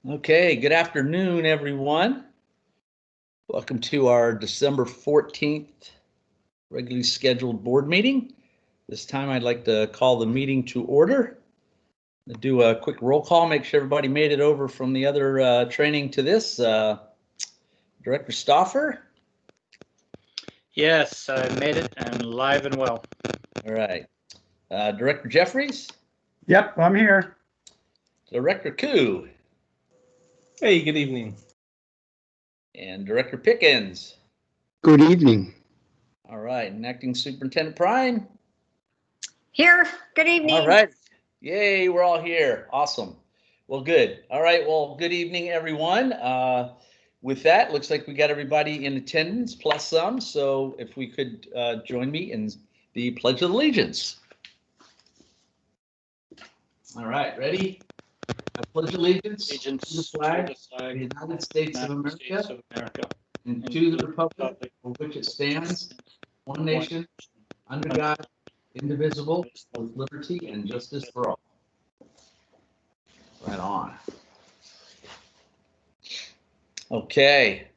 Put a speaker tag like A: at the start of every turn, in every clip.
A: Okay, good afternoon, everyone. Welcome to our December 14th regularly scheduled board meeting. This time I'd like to call the meeting to order. I'll do a quick roll call, make sure everybody made it over from the other training to this. Director Stauffer?
B: Yes, I made it and live and well.
A: All right. Director Jeffries?
C: Yep, I'm here.
A: Director Koo?
D: Hey, good evening.
A: And Director Pickens?
E: Good evening.
A: All right, and Acting Superintendent Prime?
F: Here. Good evening.
A: All right. Yay, we're all here. Awesome. Well, good. All right. Well, good evening, everyone. With that, looks like we got everybody in attendance plus some. So if we could join me in the Pledge of Allegiance. All right, ready? I pledge allegiance to the flag of the United States of America and to the republic for which it stands, one nation, under God, indivisible, with liberty and justice for all. Right on. Okay.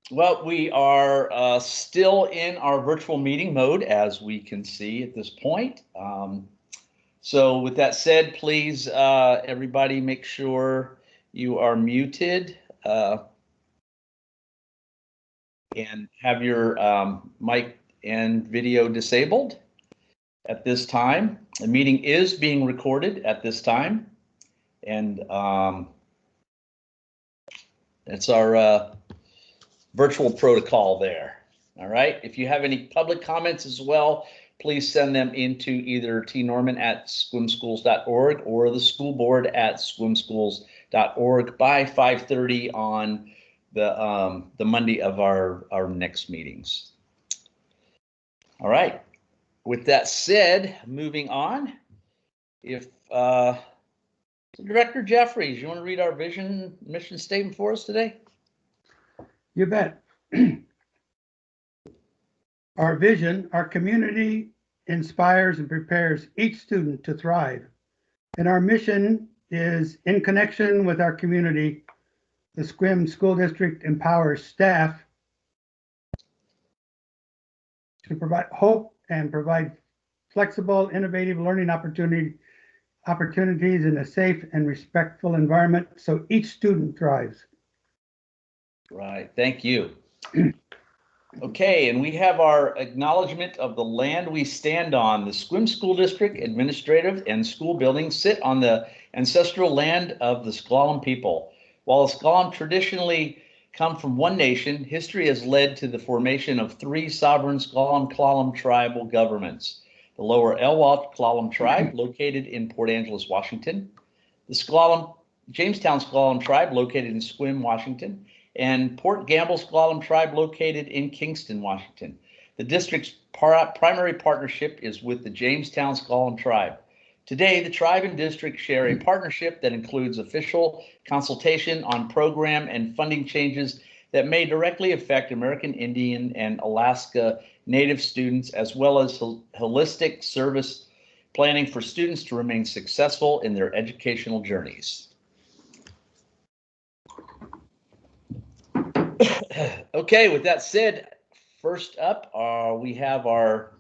A: Well, we are still in our virtual meeting mode, as we can see at this point. So with that said, please, everybody make sure you are muted and have your mic and video disabled at this time. The meeting is being recorded at this time, and it's our virtual protocol there. All right. If you have any public comments as well, please send them into either tnorman@sequimschools.org or the school board at sequimschools.org by 5:30 on the Monday of our next meetings. All right. With that said, moving on, if Director Jeffries, you want to read our vision mission statement for us today?
C: You bet. Our vision, our community inspires and prepares each student to thrive. And our mission is, in connection with our community, the Sequim School District empowers staff to provide hope and provide flexible, innovative learning opportunities in a safe and respectful environment so each student thrives.
A: Right, thank you. Okay, and we have our acknowledgement of the land we stand on. The Sequim School District administrative and school buildings sit on the ancestral land of the S'Klallam people. While the S'Klallam traditionally come from one nation, history has led to the formation of three sovereign S'Klallam tribal governments. The Lower Elwha S'Klallam tribe, located in Port Angeles, Washington. The Jamestown S'Klallam tribe, located in Sequim, Washington. And Port Gamble S'Klallam tribe, located in Kingston, Washington. The district's primary partnership is with the Jamestown S'Klallam tribe. Today, the tribe and district share a partnership that includes official consultation on program and funding changes that may directly affect American Indian and Alaska Native students, as well as holistic service planning for students to remain successful in their educational journeys. Okay, with that said, first up, we have our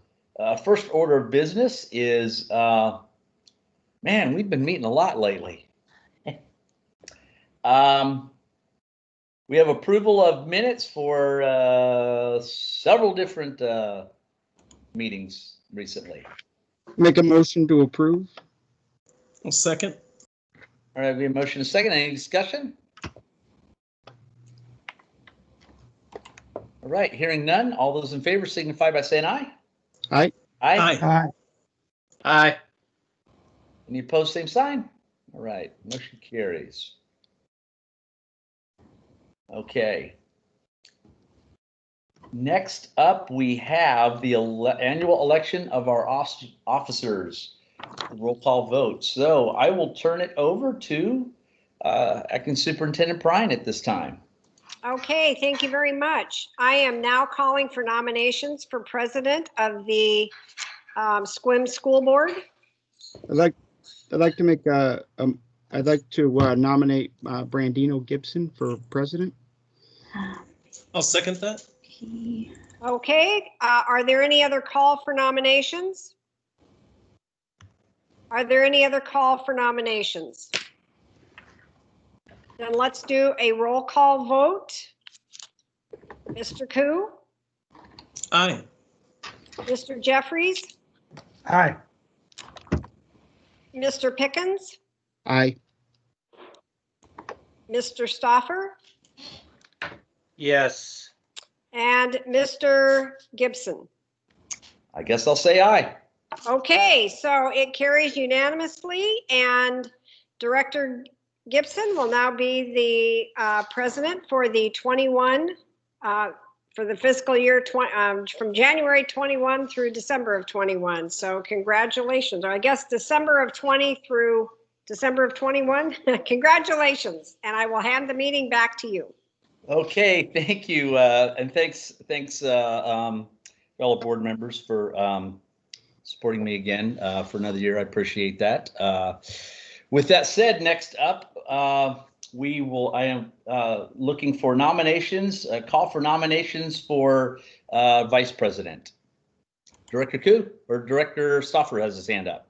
A: first order of business is, man, we've been meeting a lot lately. We have approval of minutes for several different meetings recently.
E: Make a motion to approve.
D: I'll second.
A: All right, we have a motion and a second. Any discussion? All right, hearing none. All those in favor signify by saying aye.
E: Aye.
A: Aye.
C: Aye.
B: Aye.
A: Any opposed, same sign? All right, motion carries. Okay. Next up, we have the annual election of our officers. Roll call vote. So I will turn it over to Acting Superintendent Prine at this time.
F: Okay, thank you very much. I am now calling for nominations for president of the Sequim School Board.
E: I'd like I'd like to make I'd like to nominate Brandino Gibson for president.
D: I'll second that.
F: Okay, are there any other call for nominations? Are there any other call for nominations? Then let's do a roll call vote. Mr. Koo,
D: Aye.
F: Mr. Jeffries,
C: Aye.
F: Mr. Pickens,
E: Aye.
F: Mr. Stoffer,
B: Yes.
F: and Mr. Gibson.
A: I guess I'll say aye.
F: Okay, so it carries unanimously, and Director Gibson will now be the president for the 21, for the fiscal year from January 21 through December of 21. So congratulations, or I guess December of 20 through December of 21. Congratulations, and I will hand the meeting back to you.
A: Okay, thank you. And thanks, fellow board members for supporting me again for another year. I appreciate that. With that said, next up, I am looking for nominations, call for nominations for vice president. Director Koo or Director Stoffer has his hand up.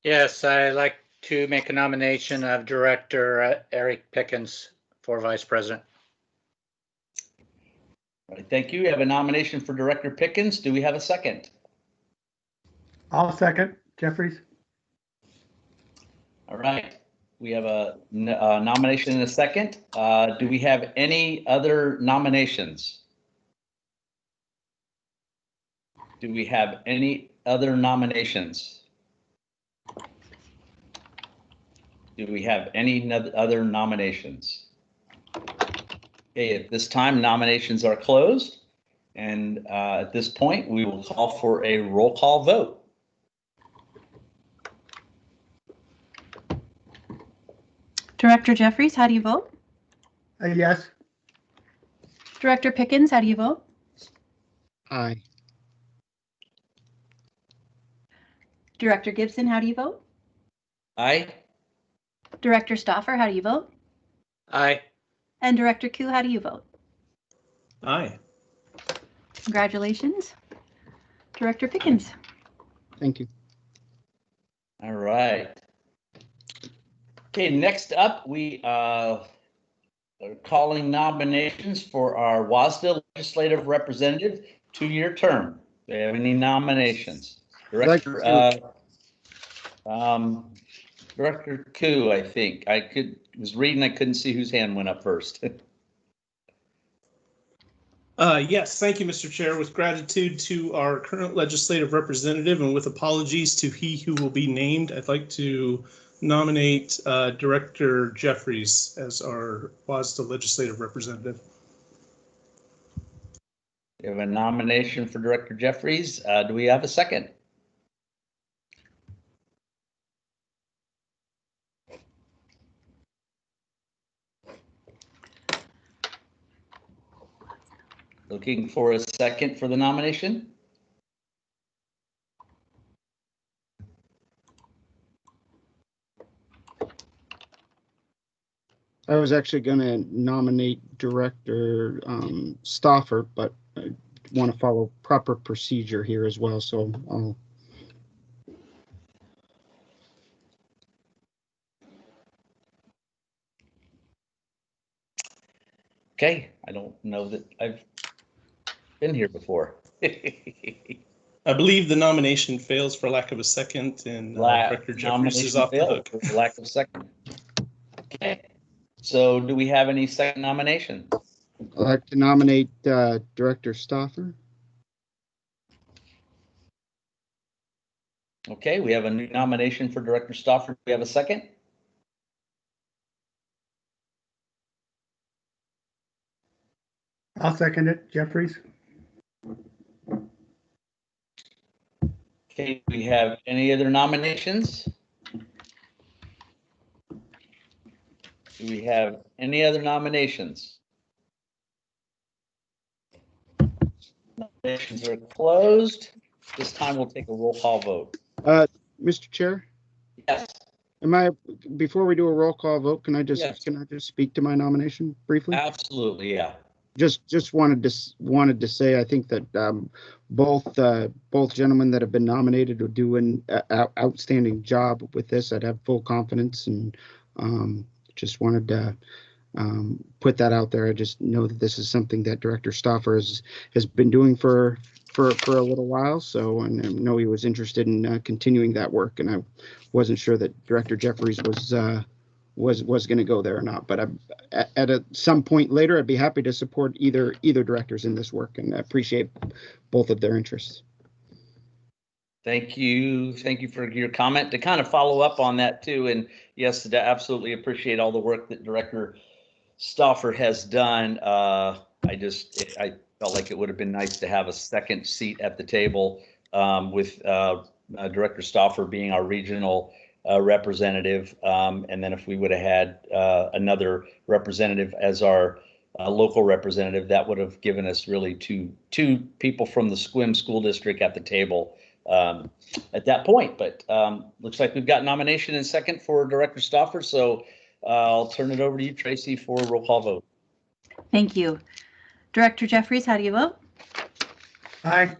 B: Yes, I'd like to make a nomination of Director Eric Pickens for Vice President.
A: All right, thank you. We have a nomination for Director Pickens. Do we have a second?
C: I'll second. Jeffries.
A: All right. We have a nomination and a second. Do we have any other nominations? Do we have any other nominations? Do we have any other nominations? Okay, at this time, nominations are closed. And at this point, we will call for a roll call vote.
G: Director Jeffries, how do you vote?
C: Yes.
G: Director Pickens, how do you vote?
E: Aye.
G: Director Gibson, how do you vote?
A: Aye.
G: Director Stoffer, how do you vote?
B: Aye.
G: And Director Koo, how do you vote?
D: Aye.
G: Congratulations, Director Pickens.
E: Thank you.
A: All right. Okay, next up, we are calling nominations for our WASDA Legislative Representative 2-year term. Do we have any nominations? Director Director Koo, I think. Was reading, I couldn't see whose hand went up first.
D: Yes, thank you, Mr. Chair. With gratitude to our current legislative representative and with apologies to he who will be named, I'd like to nominate Director Jeffries as our WASDA legislative representative.
A: We have a nomination for Director Jeffries. Do we have a second? Looking for a second for the nomination.
E: I was actually going to nominate Director Stoffer, but I want to follow proper procedure here as well, so I'll.
A: Okay, I don't know that I've been here before.
D: I believe the nomination fails for lack of a second, and Director Jeffries is off the hook.
A: For lack of second. Okay, so do we have any second nominations?
E: I'd like to nominate Director Stoffer.
A: Okay, we have a new nomination for Director Stoffer. Do we have a second?
C: I'll second it. Jeffries.
A: Okay, do we have any other nominations? Do we have any other nominations? Nominations are closed. This time we'll take a roll call vote.
E: Mr. Chair,
A: Yes.
E: Before we do a roll call vote, can I just speak to my nomination briefly?
A: Absolutely, yeah.
E: Just wanted to say, I think that both gentlemen that have been nominated will do an outstanding job with this. I'd have full confidence, and just wanted to put that out there. I just know that this is something that Director Stauffer has been doing for a little while. So, and I know he was interested in continuing that work, and I wasn't sure that Director Jeffries was going to go there or not. But at some point later, I'd be happy to support either directors in this work, and I appreciate both of their interests.
A: Thank you for your comment. To kind of follow up on that too, and yes, I absolutely appreciate all the work that Director Stauffer has done. I felt like it would have been nice to have a second seat at the table, with Director Stauffer being our regional representative, and then if we would have had another representative as our local representative, that would have given us really two people from the Sequim School District at the table at that point. But looks like we've got nomination and second for Director Stauffer, so I'll turn it over to you, Tracy, for a roll call vote.
G: Thank you. Director Jeffries, how do you vote?
C: Aye.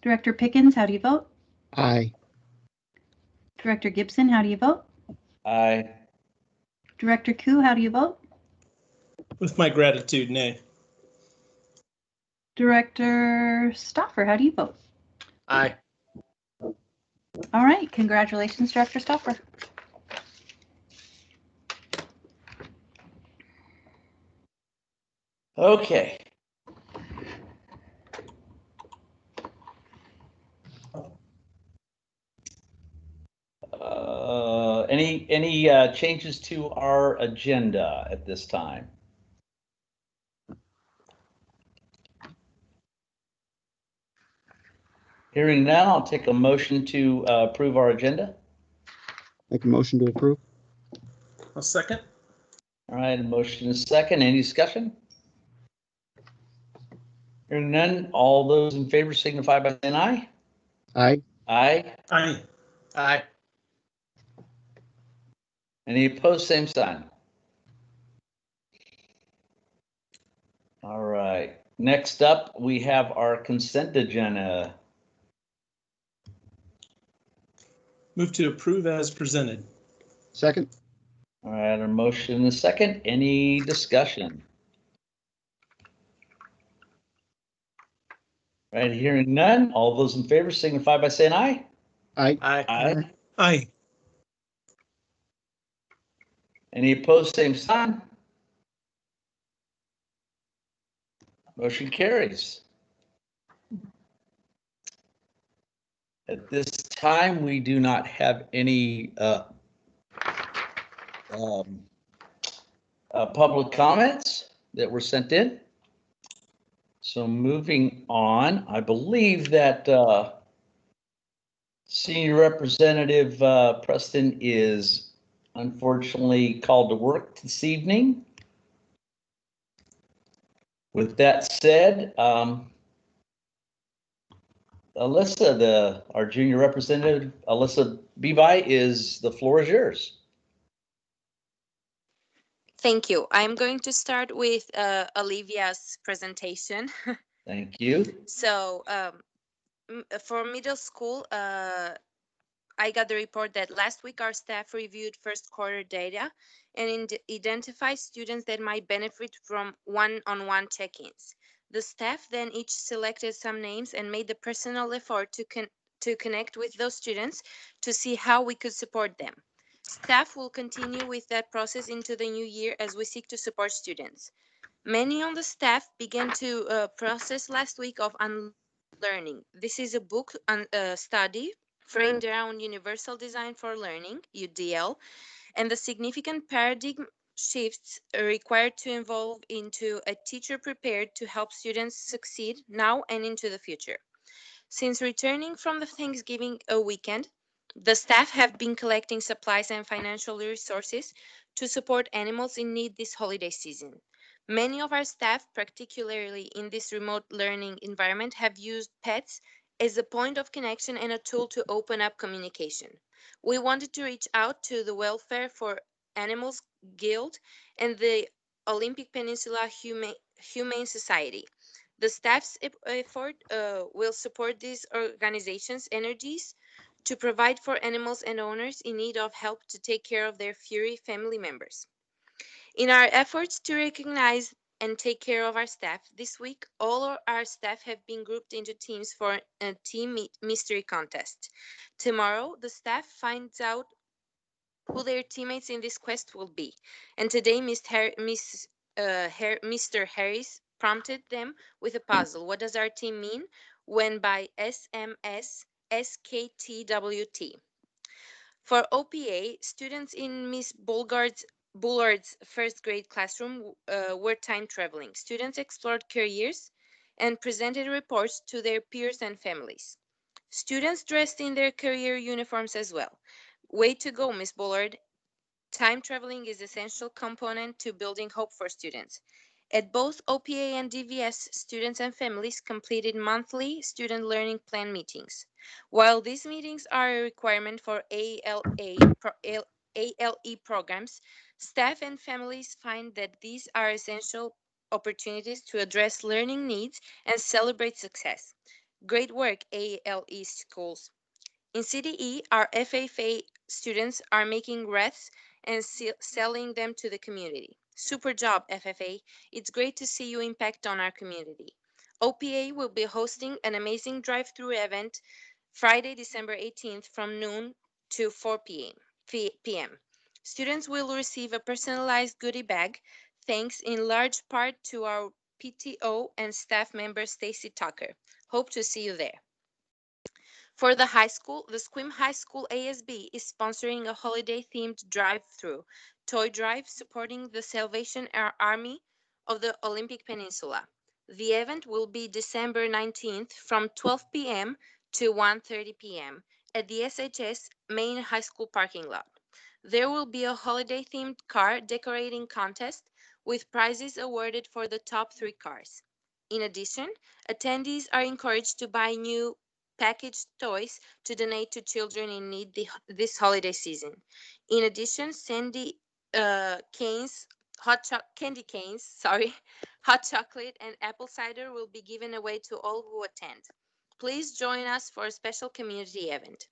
G: Director Pickens, how do you vote?
E: Aye.
G: Director Gibson, how do you vote?
A: Aye.
G: Director Koo, how do you vote?
D: With my gratitude, nay.
G: Director Stauffer, how do you vote?
B: Aye.
G: All right, congratulations, Director Stauffer.
A: Okay. Any changes to our agenda at this time? Hearing none, I'll take a motion to approve our agenda.
E: Make a motion to approve.
D: I'll second.
A: All right, a motion is second. Any discussion? Hearing none, all those in favor signify by saying aye.
E: Aye.
A: Aye.
D: Aye.
B: Aye.
A: Any opposed, same sign. All right, next up, we have our consent agenda.
D: Move to approve as presented.
E: Second.
A: All right, a motion is second. Any discussion? All right, hearing none, all those in favor signify by saying aye.
E: Aye.
B: Aye.
A: Aye.
D: Aye.
A: Any opposed, same sign. Motion carries. At this time, we do not have any public comments that were sent in. So moving on, I believe that Senior Representative Preston is unfortunately called to work this evening. With that said, Alyssa, our junior representative, Alyssa Bevi, the floor is yours.
H: Thank you. I'm going to start with Olivia's presentation.
A: Thank you.
H: So for middle school, I got the report that last week our staff reviewed first quarter data and identified students that might benefit from one-on-one check-ins. The staff then each selected some names and made the personal effort to connect with those students to see how we could support them. Staff will continue with that process into the new year as we seek to support students. Many on the staff began to process last week of Unlearning. This is a book study framed around Universal Design for Learning, UDL, and the significant paradigm shifts required to evolve into a teacher prepared to help students succeed now and into the future. Since returning from the Thanksgiving weekend, the staff have been collecting supplies and financial resources to support animals in need this holiday season. Many of our staff, particularly in this remote learning environment, have used pets as a point of connection and a tool to open up communication. We wanted to reach out to the Welfare for Animals Guild and the Olympic Peninsula Humane Society. The staff's effort will support these organizations' energies to provide for animals and owners in need of help to take care of their furry family members. In our efforts to recognize and take care of our staff, this week all of our staff have been grouped into teams for a team mystery contest. Tomorrow, the staff finds out who their teammates in this quest will be. And today, Mr. Harris prompted them with a puzzle. What does our team mean when by SMS SKTWT? For OPA, students in Miss Bullard's first grade classroom were time traveling. Students explored careers and presented reports to their peers and families. Students dressed in their career uniforms as well. Way to go, Miss Bullard. Time traveling is an essential component to building hope for students. At both OPA and DVS, students and families completed monthly student learning plan meetings. While these meetings are a requirement for ALE programs, staff and families find that these are essential opportunities to address learning needs and celebrate success. Great work, ALE schools. In CDE, our FFA students are making wreaths and selling them to the community. Super job, FFA. It's great to see you impact on our community. OPA will be hosting an amazing drive-through event Friday, December 18th from noon to 4 p.m. Students will receive a personalized goodie bag, thanks in large part to our PTO and staff member Stacy Tucker. Hope to see you there. For the high school, the Sequim High School ASB is sponsoring a holiday-themed drive-through toy drive supporting the Salvation Army of the Olympic Peninsula. The event will be December 19th from 12 p.m. to 1:30 p.m. at the SHS main high school parking lot. There will be a holiday-themed car decorating contest with prizes awarded for the top 3 cars. In addition, attendees are encouraged to buy new packaged toys to donate to children in need this holiday season. In addition, candy canes, candy canes, hot chocolate and apple cider will be given away to all who attend. Please join us for a special community event.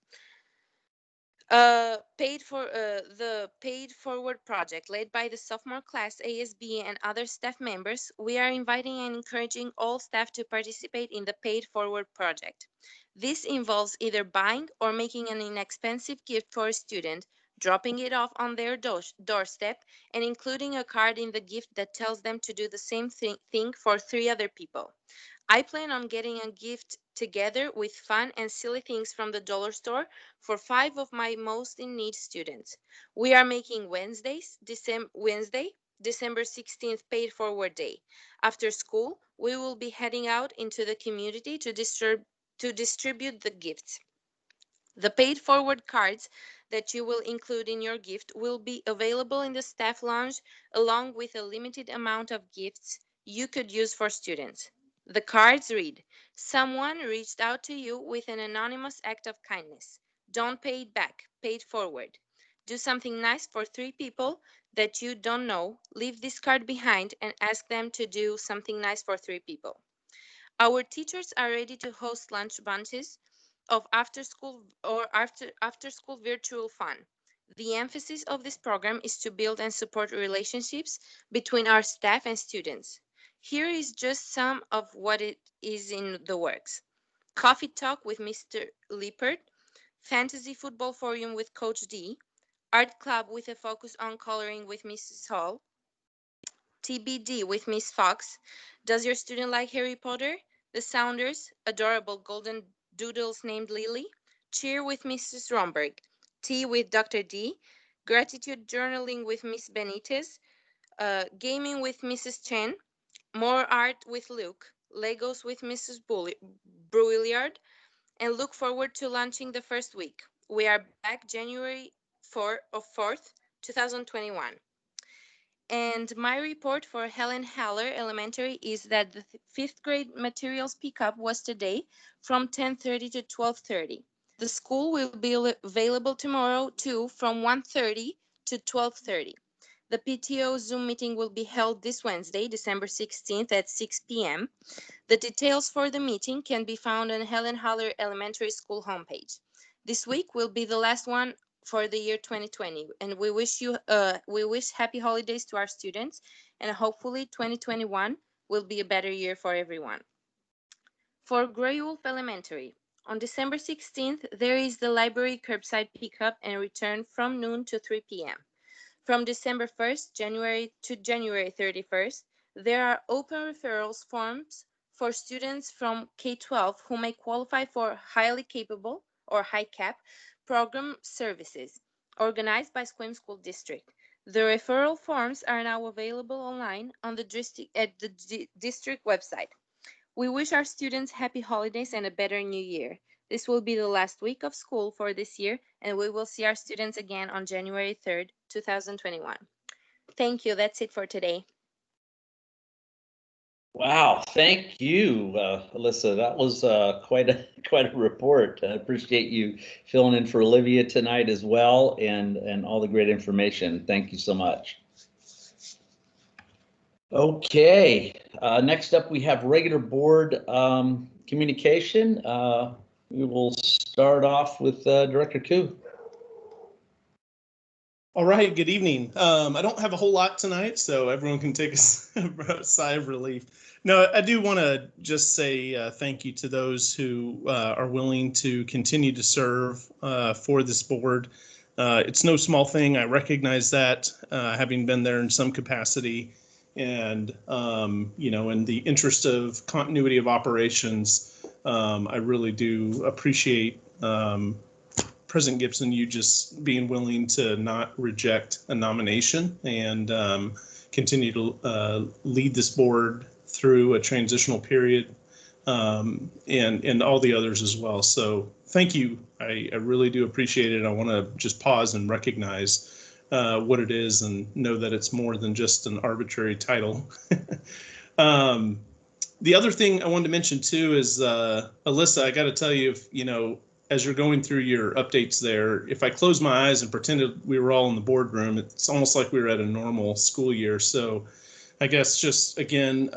H: The Paid Forward project led by the sophomore class ASB and other staff members, we are inviting and encouraging all staff to participate in the Paid Forward project. This involves either buying or making an inexpensive gift for a student, dropping it off on their doorstep, and including a card in the gift that tells them to do the same thing for 3 other people. I plan on getting a gift together with fun and silly things from the dollar store for 5 of my most in need students. We are making Wednesday, December 16th, Paid Forward Day. After school, we will be heading out into the community to distribute the gifts. The Paid Forward cards that you will include in your gift will be available in the staff lounge along with a limited amount of gifts you could use for students. The cards read, someone reached out to you with an anonymous act of kindness. Don't pay it back, pay it forward. Do something nice for 3 people that you don't know. Leave this card behind and ask them to do something nice for 3 people. Our teachers are ready to host lunch bunches of after school virtual fun. The emphasis of this program is to build and support relationships between our staff and students. Here is just some of what it is in the works. Coffee talk with Mr. Lippert, fantasy football forum with Coach D, art club with a focus on coloring with Mrs. Hall, TBD with Miss Fox. Does your student like Harry Potter? The Sounders, adorable golden doodles named Lily. Cheer with Mrs. Romberg. Tea with Dr. D. Gratitude journaling with Miss Benitez. Gaming with Mrs. Chen. More art with Luke. Legos with Mrs. Brouillard. And look forward to launching the first week. We are back January 4th, 2021. And my report for Helen Haller Elementary is that the 5th grade materials pickup was today from 10:30 to 12:30. The school will be available tomorrow too from 1:30 to 12:30. The PTO Zoom meeting will be held this Wednesday, December 16th at 6 p.m. The details for the meeting can be found on Helen Haller Elementary School homepage. This week will be the last one for the year 2020, and we wish happy holidays to our students, and hopefully 2021 will be a better year for everyone. For Grey Wolf Elementary, on December 16th, there is the library curbside pickup and return from noon to 3 p.m. From December 1st, January to January 31st, there are open referrals forms for students from K-12 who may qualify for highly capable or high cap program services organized by Sequim School District. The referral forms are now available online on the district website. We wish our students happy holidays and a better new year. This will be the last week of school for this year, and we will see our students again on January 3rd, 2021. Thank you. That's it for today.
A: Wow, thank you, Alyssa. That was quite a report. I appreciate you filling in for Olivia tonight as well, and all the great information. Thank you so much. Okay, next up we have regular board communication. We will start off with Director Koo.
D: All right, good evening. I don't have a whole lot tonight, so everyone can take a sigh of relief. No, I do want to just say thank you to those who are willing to continue to serve for this board. It's no small thing. I recognize that, having been there in some capacity. And, you know, in the interest of continuity of operations, I really do appreciate President Gibson, you just being willing to not reject a nomination and continue to lead this board through a transitional period, and all the others as well. So thank you. I really do appreciate it. I want to just pause and recognize what it is and know that it's more than just an arbitrary title. The other thing I wanted to mention too is, Alyssa, I got to tell you, if, you know, as you're going through your updates there, if I close my eyes and pretended we were all in the boardroom, it's almost like we were at a normal school year. So I guess just, again,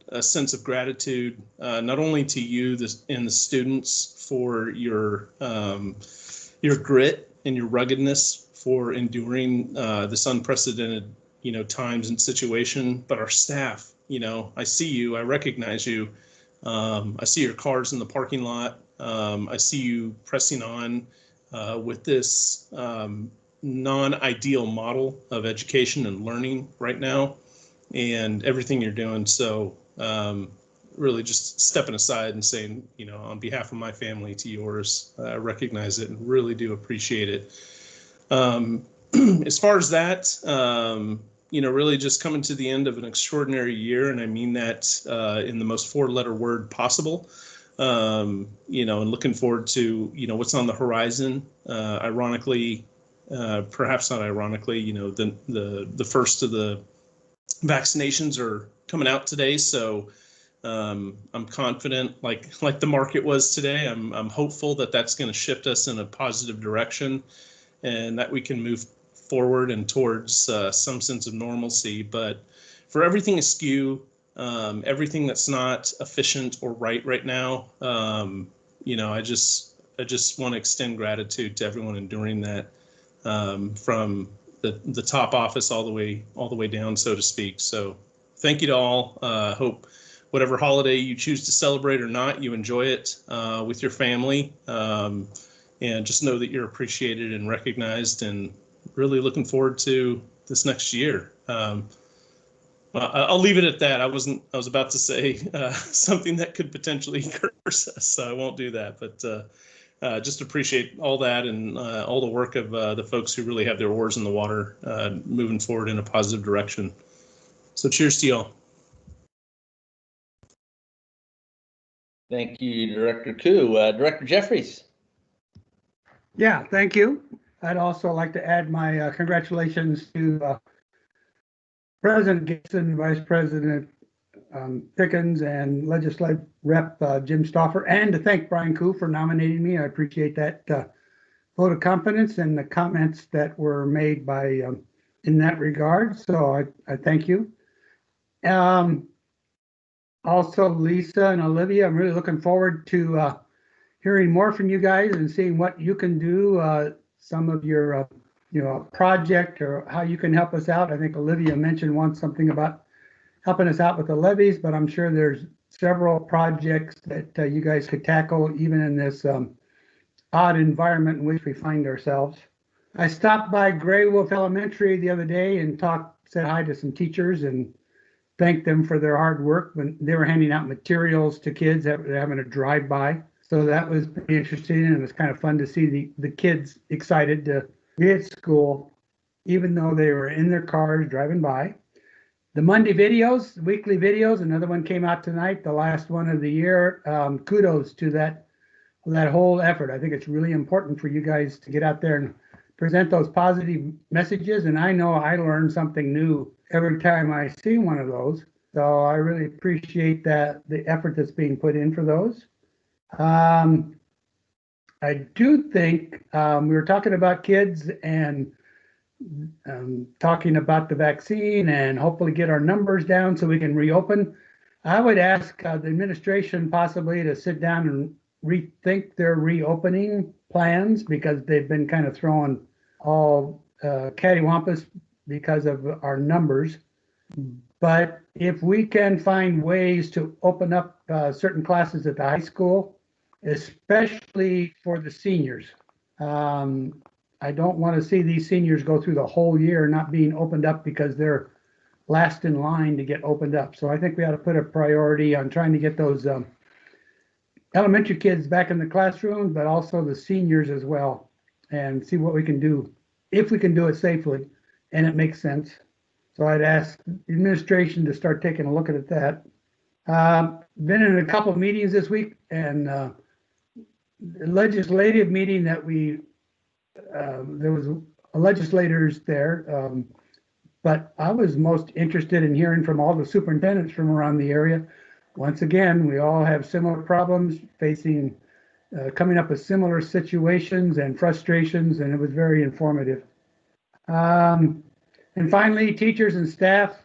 D: a sense of gratitude, not only to you and the students for your grit and your ruggedness for enduring this unprecedented, you know, times and situation, but our staff, you know, I see you, I recognize you. I see your cars in the parking lot. I see you pressing on with this non-ideal model of education and learning right now, and everything you're doing. So really just stepping aside and saying, you know, on behalf of my family to yours, I recognize it and really do appreciate it. As far as that, you know, really just coming to the end of an extraordinary year, and I mean that in the most four-letter word possible. You know, and looking forward to, you know, what's on the horizon. Ironically, perhaps not ironically, you know, the first of the vaccinations are coming out today, so I'm confident, like the market was today. I'm hopeful that that's going to shift us in a positive direction, and that we can move forward and towards some sense of normalcy. But for everything askew, everything that's not efficient or right now, you know, I just want to extend gratitude to everyone enduring that, from the top office all the way down, so to speak. So thank you to all. Hope whatever holiday you choose to celebrate or not, you enjoy it with your family, and just know that you're appreciated and recognized, and really looking forward to this next year. I'll leave it at that. I was about to say something that could potentially curse us, so I won't do that. But just appreciate all that and all the work of the folks who really have their oars in the water, moving forward in a positive direction. So cheers to y'all.
A: Thank you, Director Koo. Director Jeffries.
C: Yeah, thank you. I'd also like to add my congratulations to President Gibson, Vice President Pickens and Legislative Rep Jim Stauffer, and to thank Brian Koo for nominating me. I appreciate that vote of confidence and the comments that were made by in that regard. So I thank you. Also, Lisa and Olivia, I'm really looking forward to hearing more from you guys and seeing what you can do, some of your project or how you can help us out. I think Olivia mentioned once something about helping us out with the levies, but I'm sure there's several projects that you guys could tackle even in this odd environment in which we find ourselves. I stopped by Gray Wolf Elementary the other day and said hi to some teachers and thanked them for their hard work when they were handing out materials to kids that were having a drive-by. So that was pretty interesting, and it was kind of fun to see the kids excited to be at school, even though they were in their cars driving by. The Monday videos, weekly videos, another one came out tonight, the last one of the year. Kudos to that whole effort. I think it's really important for you guys to get out there and present those positive messages. And I know I learn something new every time I see one of those. So I really appreciate the effort that's being put in for those. I do think we were talking about kids and talking about the vaccine and hopefully get our numbers down so we can reopen. I would ask the administration possibly to sit down and rethink their reopening plans, because they've been kind of throwing all cattywampus because of our numbers. But if we can find ways to open up certain classes at the high school, especially for the seniors, I don't want to see these seniors go through the whole year not being opened up because they're last in line to get opened up. So I think we ought to put a priority on trying to get those elementary kids back in the classroom, but also the seniors as well, and see what we can do, if we can do it safely and it makes sense. So I'd ask the administration to start taking a look at that. Been in a couple of meetings this week, and the legislative meeting that there was legislators there, but I was most interested in hearing from all the superintendents from around the area. Once again, we all have similar problems facing, coming up with similar situations and frustrations, and it was very informative. And finally, teachers and staff,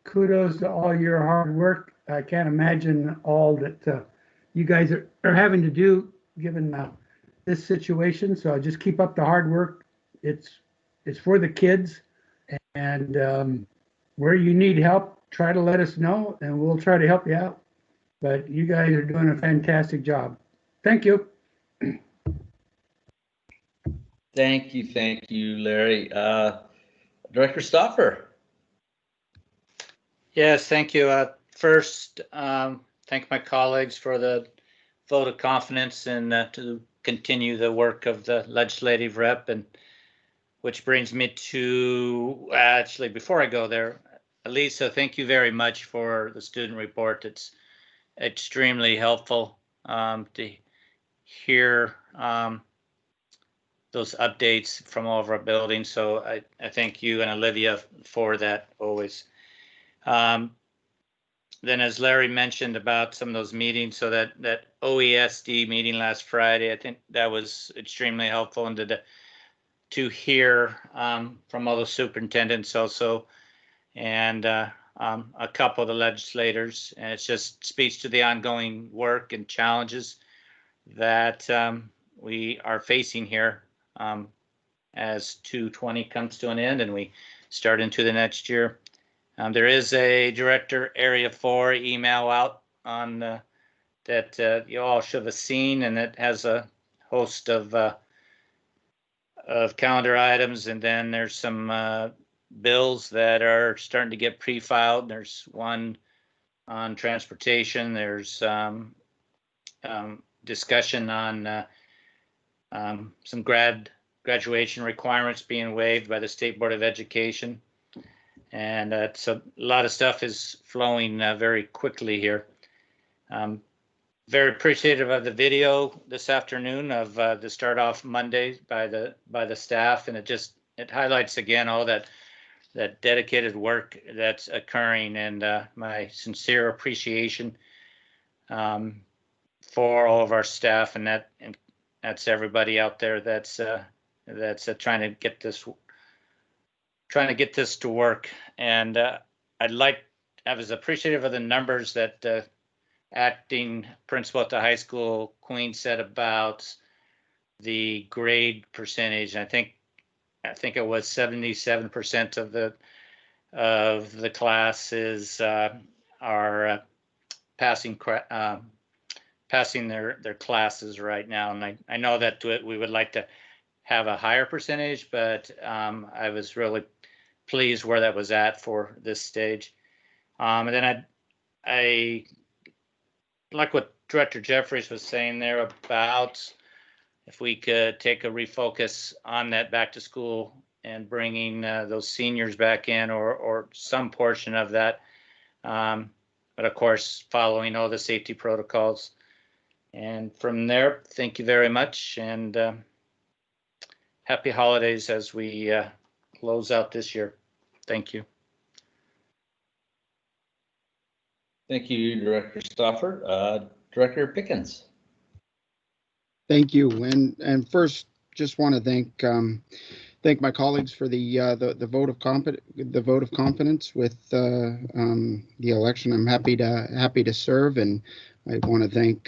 C: kudos to all your hard work. I can't imagine all that you guys are having to do given this situation. So just keep up the hard work. It's for the kids, and where you need help, try to let us know and we'll try to help you out. But you guys are doing a fantastic job. Thank you.
A: Thank you, Larry. Director Stauffer.
B: Yes, thank you. First, thank my colleagues for the vote of confidence and to continue the work of the legislative rep, and which brings me to, actually, before I go there, Lisa, thank you very much for the student report. It's extremely helpful to hear those updates from all of our buildings. So I thank you and Olivia for that always. Then, as Larry mentioned about some of those meetings, so that OESD meeting last Friday, I think that was extremely helpful, and to hear from all the superintendents also, and a couple of the legislators, and it just speaks to the ongoing work and challenges that we are facing here as 2020 comes to an end and we start into the next year. There is a Director Area 4 email out on that you all should have seen, and it has a host of calendar items, and then there's some bills that are starting to get pre-filed. There's one on transportation. There's discussion on some graduation requirements being waived by the State Board of Education. And so a lot of stuff is flowing very quickly here. Very appreciative of the video this afternoon of the Start Off Monday by the staff, and it highlights again all that that dedicated work that's occurring, and my sincere appreciation for all of our staff, and that's everybody out there that's trying to get this to work. And I was appreciative of the numbers that acting principal at the high school, Queen, said about the grade percentage. I think it was 77% of the classes are passing their classes right now, and I know that we would like to have a higher percentage, but I was really pleased where that was at for this stage. And then I like what Director Jeffries was saying there about if we could take a refocus on that back to school and bringing those seniors back in, or some portion of that. But of course, following all the safety protocols. And from there, thank you very much, and happy holidays as we close out this year. Thank you.
A: Thank you, Director Stauffer. Director Pickens.
E: Thank you. And first, just want to thank my colleagues for the vote of confidence with the election. I'm happy to serve, and I want to thank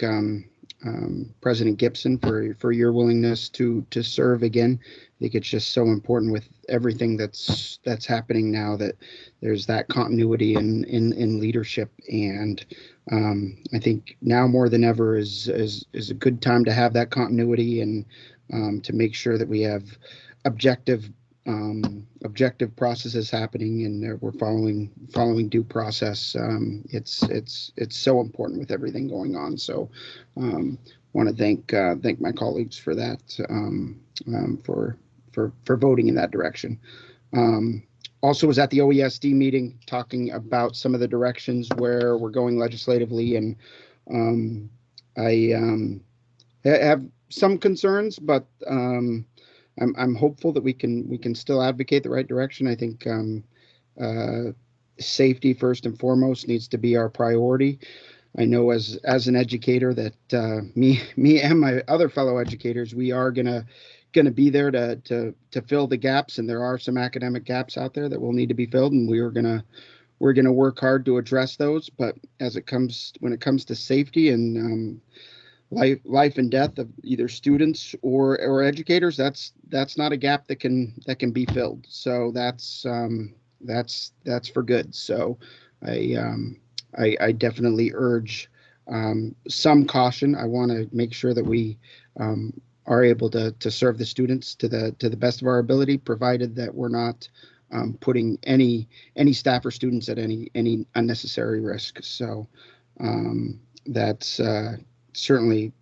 E: President Gibson for your willingness to serve again. I think it's just so important with everything that's happening now, that there's that continuity in leadership, and I think now more than ever is a good time to have that continuity, and to make sure that we have objective processes happening, and we're following due process. It's so important with everything going on. So want to thank my colleagues for that, for voting in that direction. Also was at the OESD meeting talking about some of the directions where we're going legislatively, and I have some concerns, but I'm hopeful that we can still advocate the right direction. I think safety first and foremost needs to be our priority. I know as an educator that me and my other fellow educators, we are gonna be there to fill the gaps, and there are some academic gaps out there that will need to be filled, and we're gonna work hard to address those. But when it comes to safety and life and death of either students or educators, that's not a gap that can be filled. So that's for good. So I definitely urge some caution. I want to make sure that we are able to serve the students to the best of our ability, provided that we're not putting any staff or students at any unnecessary risk. So that's certainly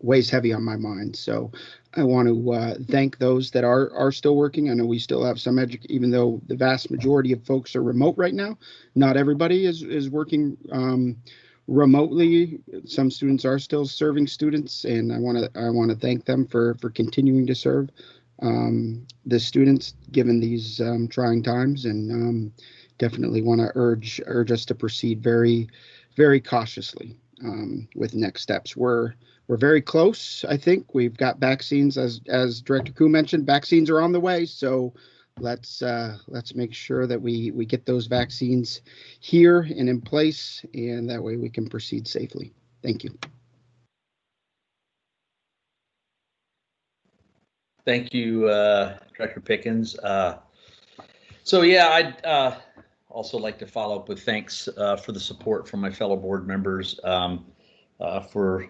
E: weighs heavy on my mind. So I want to thank those that are still working. I know we still have some even though the vast majority of folks are remote right now, not everybody is working remotely. Some students are still serving students, and I want to thank them for continuing to serve the students given these trying times, and definitely want to urge us to proceed very, very cautiously with next steps. We're very close. I think we've got vaccines, as Director Koo mentioned. Vaccines are on the way, so let's make sure that we get those vaccines here and in place, and that way we can proceed safely. Thank you.
A: Thank you, Director Pickens. So yeah, I'd also like to follow up with thanks for the support from my fellow board members for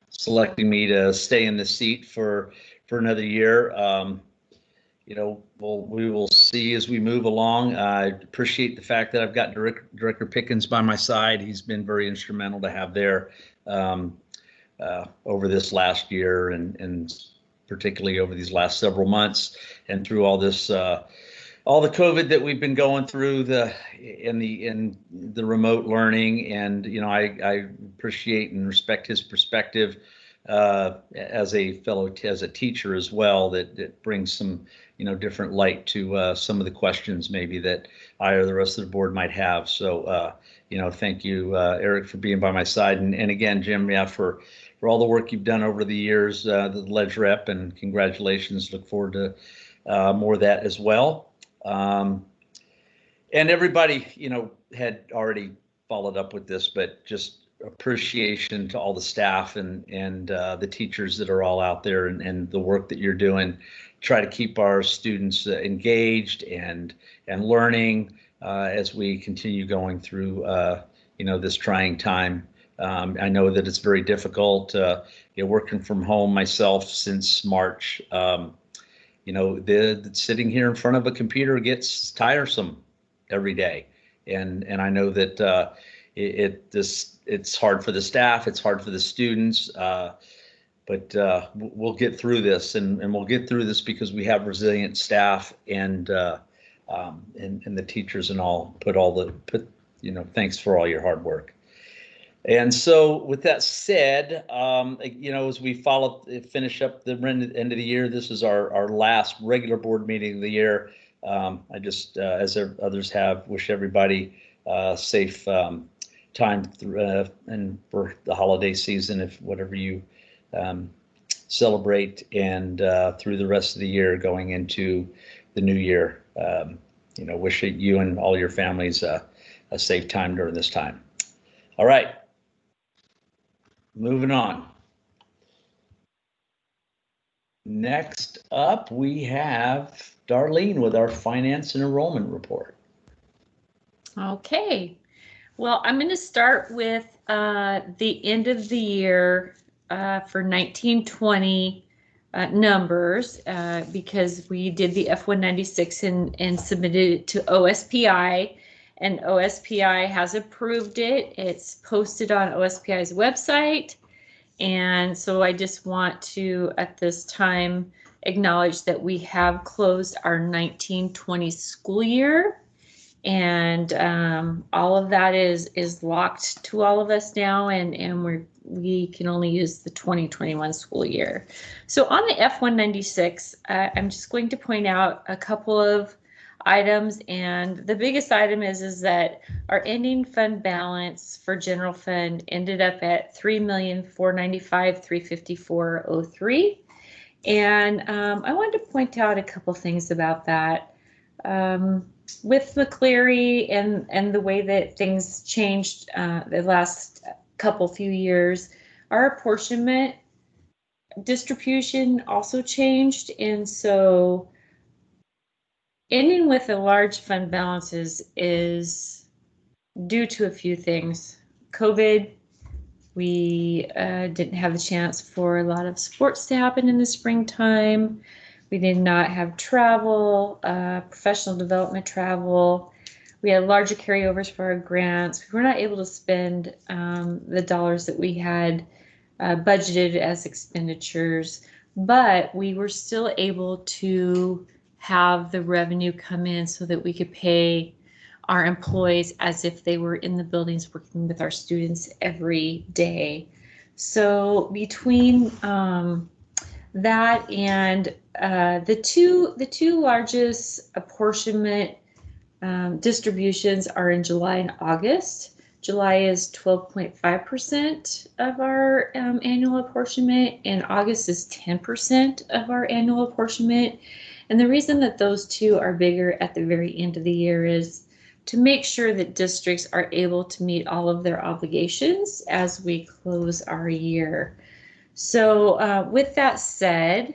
A: selecting me to stay in this seat for another year. You know, we will see as we move along. I appreciate the fact that I've got Director Pickens by my side. He's been very instrumental to have there over this last year, and particularly over these last several months, and through all this all the COVID that we've been going through, in the remote learning. And you know, I appreciate and respect his perspective as a teacher as well, that brings some, different light to some of the questions maybe that I or the rest of the board might have. So, thank you, Eric, for being by my side. And again, Jim, yeah, for all the work you've done over the years, the ledge rep, and congratulations. Look forward to more of that as well. And everybody, had already followed up with this, but just appreciation to all the staff and the teachers that are all out there, and the work that you're doing. Try to keep our students engaged and learning as we continue going through this trying time. I know that it's very difficult. Working from home myself since March. The sitting here in front of a computer gets tiresome every day, and I know that it's hard for the staff, it's hard for the students, but we'll get through this, and we'll get through this because we have resilient staff and the teachers and all. Thanks for all your hard work. And so with that said, as we finish up the end of the year, this is our last regular board meeting of the year. I just, as others have, wish everybody safe time through, and for the holiday season, if whatever you celebrate, and through the rest of the year going into the new year. Wish you and all your families a safe time during this time. All right. Moving on. Next up, we have Darlene with our finance and enrollment report.
I: Okay. Well, I'm going to start with the end of the year for 1920 numbers because we did the F-196 and submitted it to OSPI. And OSPI has approved it. It's posted on OSPI's website. And so I just want to, at this time, acknowledge that we have closed our 1920 school year. And all of that is locked to all of us now, and we can only use the 2021 school year. So on the F-196, I'm just going to point out a couple of items, and the biggest item is that our ending fund balance for general fund ended up at $3,495,354.03, and I wanted to point out a couple things about that. With McCleary and the way that things changed the last few years, our apportionment distribution also changed, and so ending with a large fund balance is due to a few things. COVID, we didn't have the chance for a lot of sports to happen in the springtime. We did not have travel, professional development travel. We had larger carryovers for our grants. We were not able to spend the dollars that we had budgeted as expenditures, but we were still able to have the revenue come in so that we could pay our employees as if they were in the buildings working with our students every day. So between that and the two largest apportionment distributions are in July and August. July is 12.5% of our annual apportionment, and August is 10% of our annual apportionment. And the reason that those two are bigger at the very end of the year is to make sure that districts are able to meet all of their obligations as we close our year. So with that said,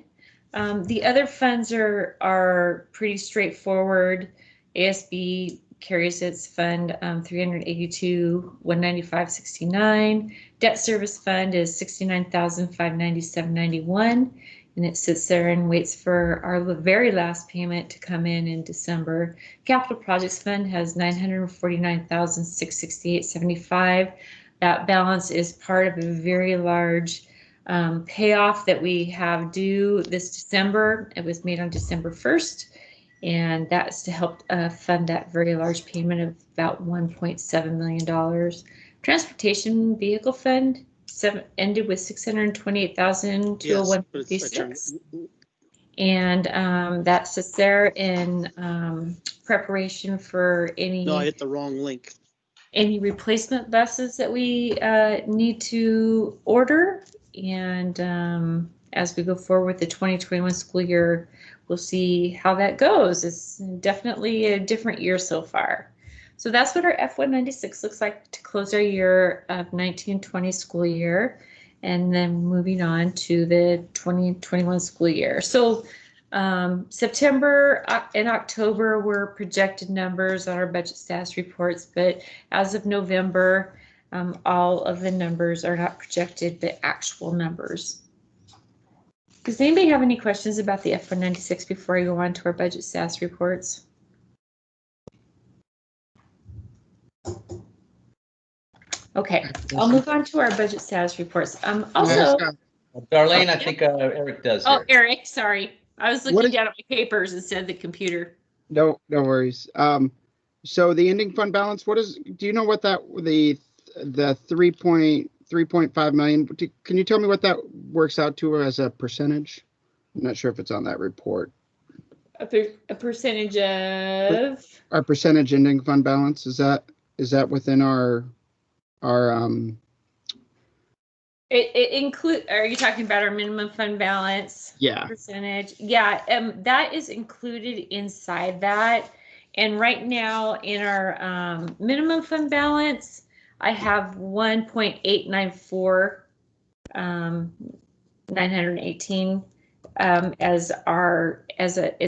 I: the other funds are pretty straightforward. ASB carries its fund 382,195.69. Debt service fund is 69,597.91, and it sits there and waits for our very last payment to come in December. Capital projects fund has 949,668.75. That balance is part of a very large payoff that we have due this December. It was made on December 1st, and that's to help fund that very large payment of about $1.7 million. Transportation vehicle fund ended with 628,201.56. And that sits there in preparation for any.
J: No, I hit the wrong link.
I: Any replacement buses that we need to order. And as we go forward with the 2021 school year, we'll see how that goes. It's definitely a different year so far. So that's what our F196 looks like to close our year of 1920 school year, and then moving on to the 2021 school year. So September and October were projected numbers on our budget status reports, but as of November, all of the numbers are not projected, but actual numbers. Does anybody have any questions about the F196 before I go on to our budget status reports? Okay, I'll move on to our budget status reports. Also,
A: Darlene, I think Eric does.
I: oh,
A: here.
I: Eric, sorry. I was looking down at my papers instead of the computer.
E: No worries. So the ending fund balance, do you know what the 3.5 million, can you tell me what that works out to as a percentage? I'm not sure if it's on that report.
I: A percentage of?
E: Our percentage ending fund balance, is that within our
I: It include, are you talking about our minimum fund balance?
E: Yeah.
I: Percentage? Yeah, that is included inside that. And right now in our minimum fund balance, I have 1.894 918 it's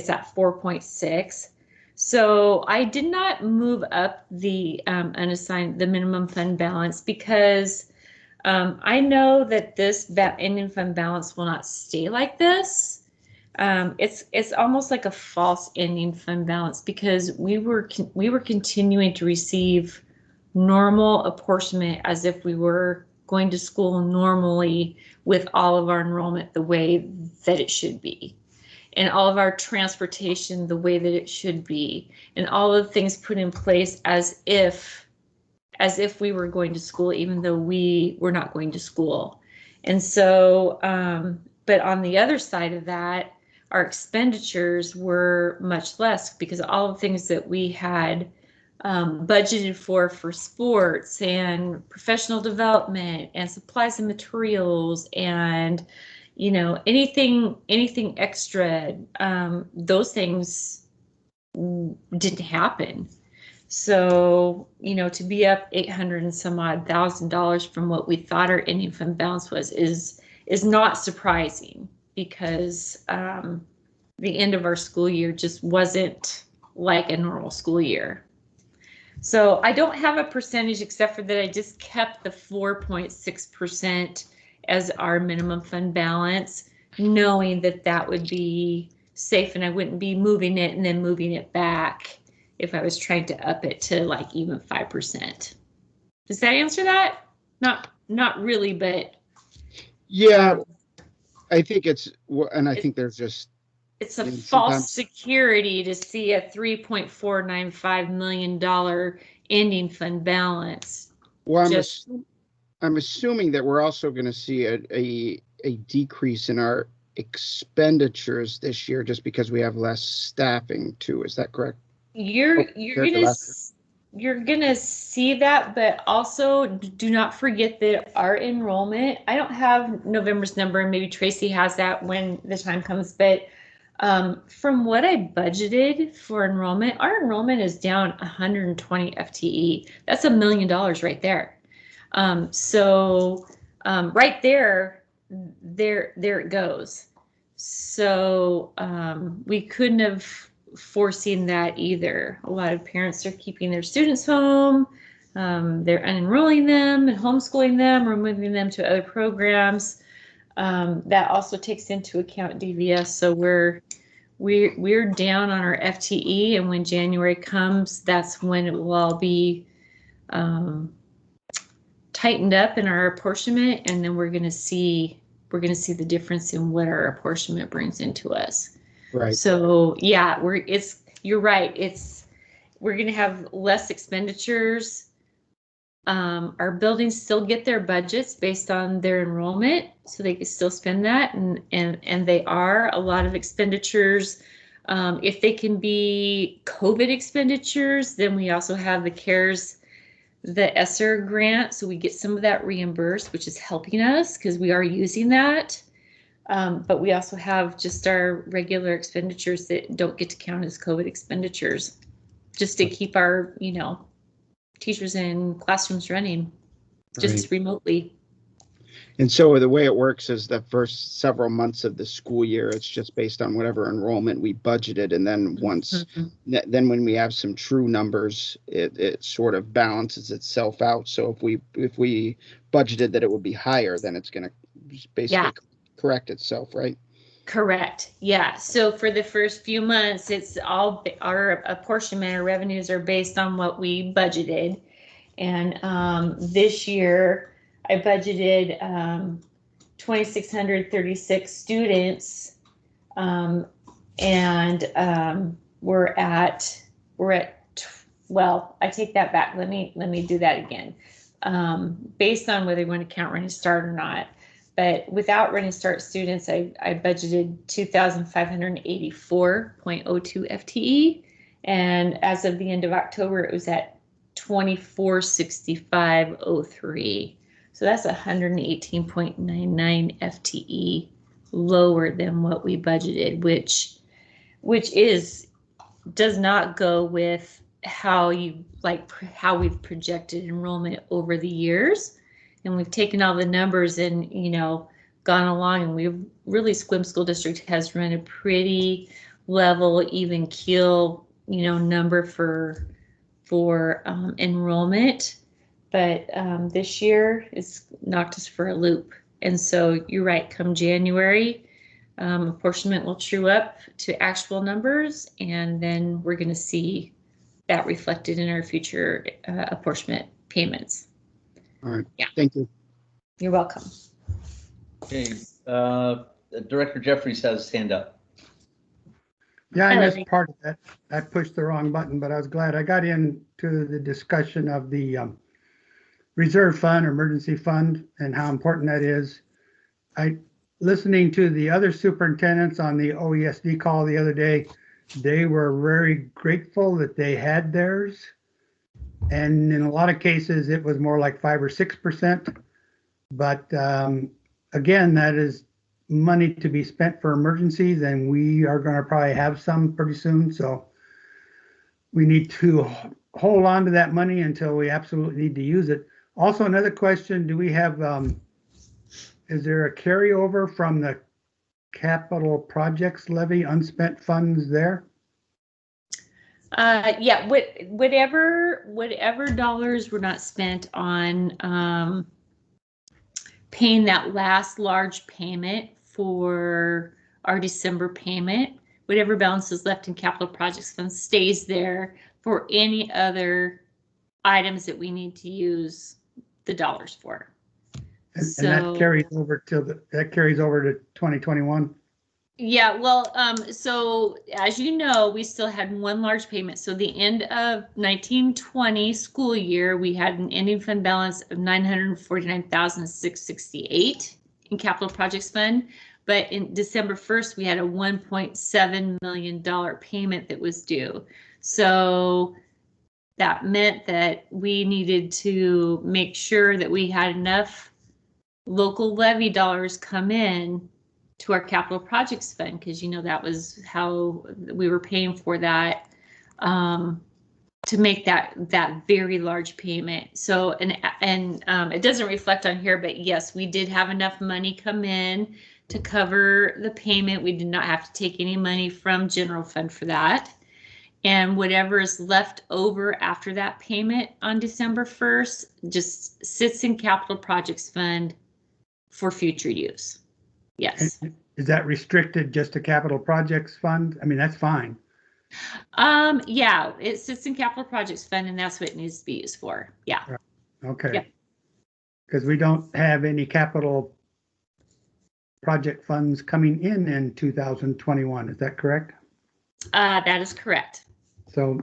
I: at 4.6. So I did not move up the the minimum fund balance because I know that this ending fund balance will not stay like this. It's almost like a false ending fund balance because we were continuing to receive normal apportionment as if we were going to school normally with all of our enrollment the way that it should be, and all of our transportation the way that it should be, and all of the things put in place as if we were going to school, even though we were not going to school. And so, but on the other side of that, our expenditures were much less because all the things that we had budgeted for sports and professional development and supplies and materials and, you know, anything extra, those things didn't happen. So, you know, to be up $800 and some odd $1,000 from what we thought our ending fund balance was is not surprising because the end of our school year just wasn't like a normal school year. So I don't have a percentage except for that I just kept the 4.6% as our minimum fund balance, knowing that that would be safe and I wouldn't be moving it and then moving it back if I was trying to up it to like even 5%. Does that answer that? Not really, but
E: yeah, I think I think there's just
I: it's a false security to see a $3.495 million ending fund balance.
E: Well, I'm assuming that we're also going to see a decrease in our expenditures this year just because we have less staffing too. Is that correct?
I: You're gonna see that, but also do not forget that our enrollment, I don't have November's number and maybe Tracy has that when the time comes, but from what I budgeted for enrollment, our enrollment is down 120 FTE. That's $1 million right there. So right there it goes. So we couldn't have foreseen that either. A lot of parents are keeping their students home. They're unenrolling them and homeschooling them or moving them to other programs. That also takes into account DVS. So we're down on our FTE, and when January comes, that's when it will all be tightened up in our apportionment, and then we're going to see the difference in what our apportionment brings into us.
E: Right.
I: So yeah, you're right. We're going to have less expenditures Our buildings still get their budgets based on their enrollment, so they can still spend that, and they are a lot of expenditures. If they can be COVID expenditures, then we also have the ESSER grant, so we get some of that reimbursed, which is helping us because we are using that. But we also have just our regular expenditures that don't get to count as COVID expenditures, just to keep our, teachers in classrooms running just remotely.
E: And so the way it works is the first several months of the school year, it's just based on whatever enrollment we budgeted. And then then when we have some true numbers, it sort of balances itself out. So if we budgeted that it would be higher, then it's going to basically correct itself, right?
I: Correct. Yeah. So for the first few months, it's all our apportionment or revenues are based on what we budgeted. And this year I budgeted 2,636 students, and we're at well, I take that back. Let me do that again. Based on whether you want to count Running Start or not. But without Running Start students, I budgeted 2,584.02 FTE. And as of the end of October, it was at 2,465.03. So that's 118.99 FTE lower than what we budgeted, which does not go with how we've projected enrollment over the years. And we've taken all the numbers and, gone along, and we've really, Sequim School District has run a pretty level, even keel, number for enrollment. But this year it's knocked us for a loop. And so you're right, come January, apportionment will true up to actual numbers, and then we're going to see that reflected in our future apportionment payments.
E: All right.
I: Yeah.
E: Thank you.
I: You're welcome.
A: Okay. Director Jeffries has his hand up.
C: Yeah, I missed part of that. I pushed the wrong button, but I was glad I got into the discussion of the reserve fund, emergency fund, and how important that is. Listening to the other superintendents on the OESD call the other day, they were very grateful that they had theirs. And in a lot of cases, it was more like 5 or 6%. But again, that is money to be spent for emergencies, and we are going to probably have some pretty soon. So we need to hold on to that money until we absolutely need to use it. Also, another question, do we have, is there a carryover from the capital projects levy, unspent funds there?
I: Yeah, whatever dollars were not spent on paying that last large payment for our December payment, whatever balance is left in capital projects fund stays there for any other items that we need to use the dollars for.
C: And that carries over to 2021.
I: Yeah, well, so as you know, we still had one large payment. So the end of 1920 school year, we had an ending fund balance of $949,668 in capital projects fund. But in December 1st, we had a $1.7 million payment that was due. So that meant that we needed to make sure that we had enough local levy dollars come in to our capital projects fund, because that was how we were paying for that, to make that very large payment. So and it doesn't reflect on here, but yes, we did have enough money come in to cover the payment. We did not have to take any money from general fund for that. And whatever is left over after that payment on December 1st just sits in capital projects fund for future use. Yes.
C: Is that restricted just to capital projects fund? I mean, that's fine.
I: Yeah, it sits in capital projects fund, and that's what it needs to be used for. Yeah.
C: Okay.
I: Yep.
C: Because we don't have any capital project funds coming in 2021. Is that correct?
I: That is correct.
C: So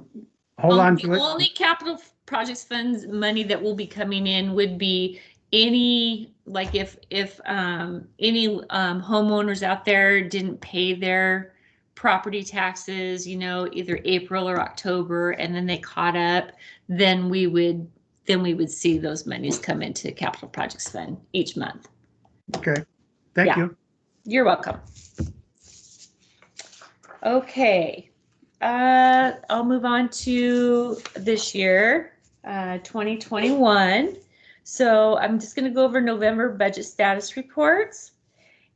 C: hold on to
I: The
C: it.
I: only capital projects funds money that will be coming in would be any, like if any homeowners out there didn't pay their property taxes, you know, either April or October, and then they caught up, then we would see those monies come into capital projects fund each month.
C: Okay, thank
I: Yeah.
C: you.
I: You're welcome. Okay, I'll move on to this year, 2021. So I'm just going to go over November budget status reports.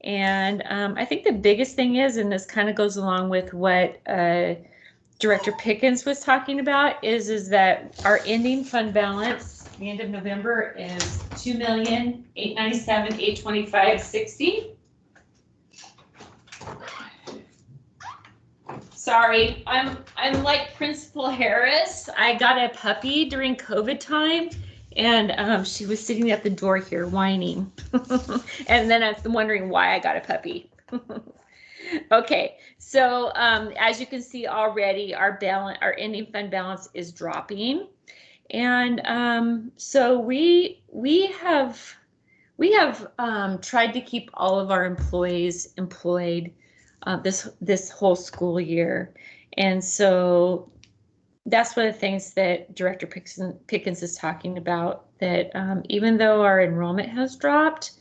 I: And I think the biggest thing is, and this kind of goes along with what Director Pickens was talking about, is that our ending fund balance at the end of November is $2,897,825.60. Sorry, I'm like Principal Harris. I got a puppy during COVID time, and she was sitting at the door here whining. And then I'm wondering why I got a puppy. Okay, so as you can see already, our ending fund balance is dropping, and so we have tried to keep all of our employees employed this whole school year, and so that's one of the things that Director Pickens is talking about, that even though our enrollment has dropped,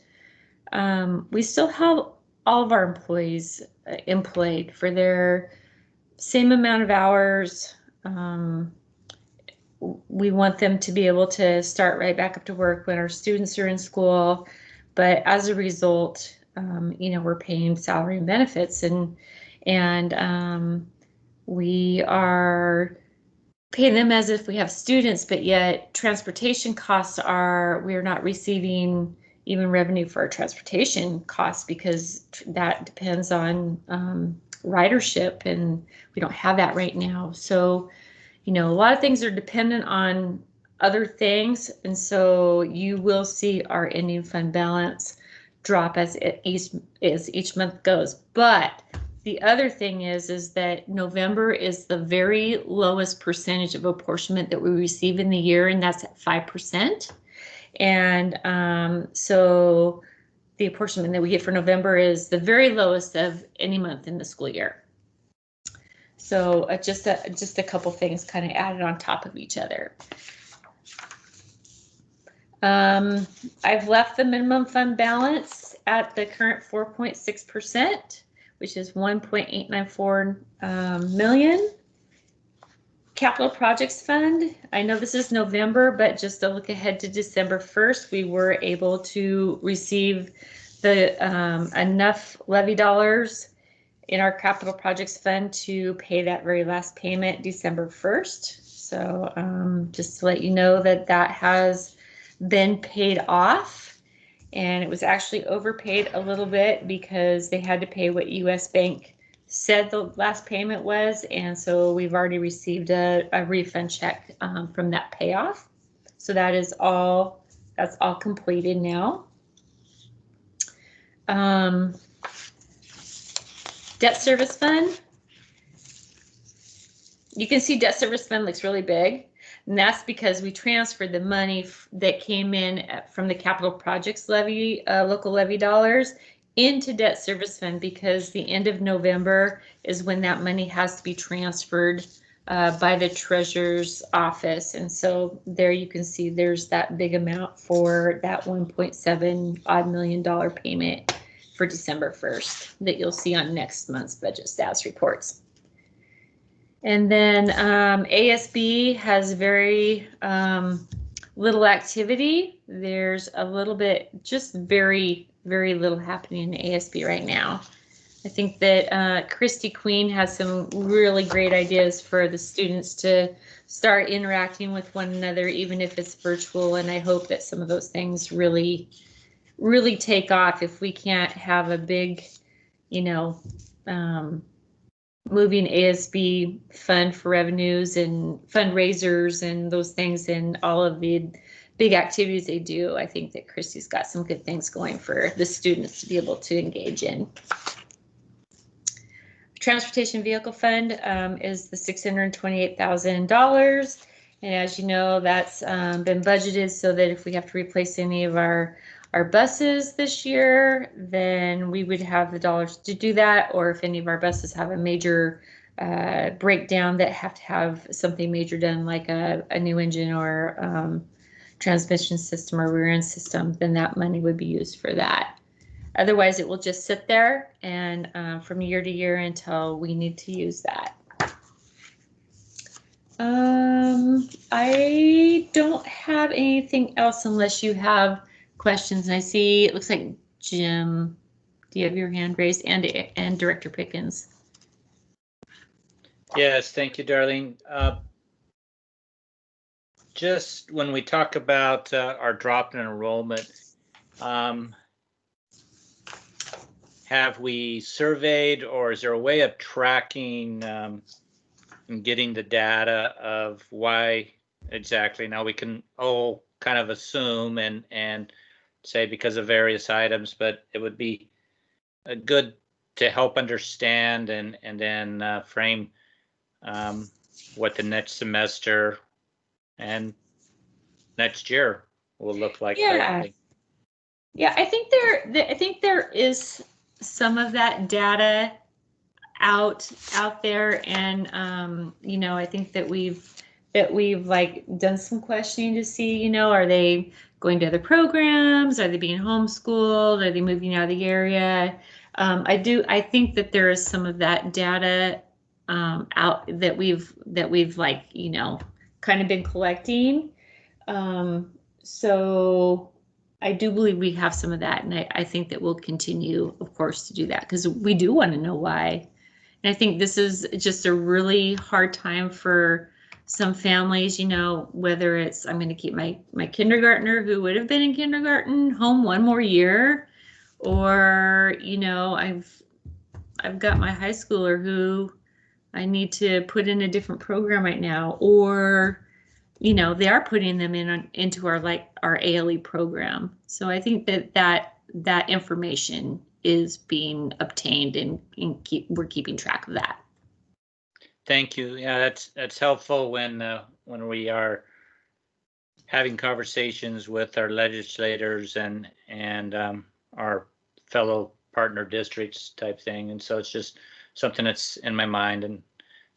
I: we still have all of our employees employed for their same amount of hours. We want them to be able to start right back up to work when our students are in school, but as a result, you know, we're paying salary and benefits, and we are paying them as if we have students, but yet transportation costs we're not receiving even revenue for our transportation costs, because that depends on ridership, and we don't have that right now. So, you know, a lot of things are dependent on other things, and so you will see our ending fund balance drop as each month goes. But the other thing is that November is the very lowest percentage of apportionment that we receive in the year, and that's at 5%. And so the apportionment that we get for November is the very lowest of any month in the school year. So just a couple things kind of added on top of each other. I've left the minimum fund balance at the current 4.6%, which is 1.894 million. Capital Projects Fund, I know this is November, but just to look ahead to December 1st, we were able to receive the enough levy dollars in our Capital Projects Fund to pay that very last payment December 1st. So just to let you know that that has been paid off, and it was actually overpaid a little bit because they had to pay what US Bank said the last payment was, and so we've already received a refund check from that payoff. So that's all completed now. Debt service fund. You can see debt service fund looks really big, and that's because we transferred the money that came in from the capital projects levy, local levy dollars, into debt service fund, because the end of November is when that money has to be transferred by the treasurer's office. And so there you can see there's that big amount for that $1.7 odd million payment for December 1st that you'll see on next month's budget status reports. And then ASB has very little activity. There's a little bit, just very little happening in ASB right now. I think that Christy Queen has some really great ideas for the students to start interacting with one another, even if it's virtual. And I hope that some of those things really take off. If we can't have a big, you know, moving ASB fund for revenues and fundraisers and those things and all of the big activities they do, I think that Christy's got some good things going for the students to be able to engage in. Transportation Vehicle Fund is the $628,000. And as you know, that's been budgeted so that if we have to replace any of our buses this year, then we would have the dollars to do that. Or if any of our buses have a major breakdown that have to have something major done, like a new engine or transmission system or rear end system, then that money would be used for that. Otherwise, it will just sit there and from year to year until we need to use that. I don't have anything else unless you have questions. And I see it looks like Jim, do you have your hand raised, and Director Pickens?
B: Yes, thank you, Darlene. Just when we talk about our drop in enrollment, have we surveyed, or is there a way of tracking and getting the data of why exactly? Now we can all kind of assume and say because of various items, but it would be good to help understand and then frame what the next semester and next year will look like.
I: Yeah, I think there is some of that data out there, and you know, I think that we've like done some questioning to see, you know, are they going to other programs? Are they being homeschooled? Are they moving out of the area? I think that there is some of that data out that we've like, you know, kind of been collecting. So I do believe we have some of that, and I think that we'll continue, of course, to do that because we do want to know why. And I think this is just a really hard time for some families, you know, whether it's I'm going to keep my kindergartner who would have been in kindergarten home one more year, or, you know, I've got my high schooler who I need to put in a different program right now, or, you know, they are putting them into our ALE program. So I think that information is being obtained, and we're keeping track of that.
B: Thank you. Yeah, that's helpful when we are having conversations with our legislators and our fellow partner districts type thing. And so it's just something that's in my mind. And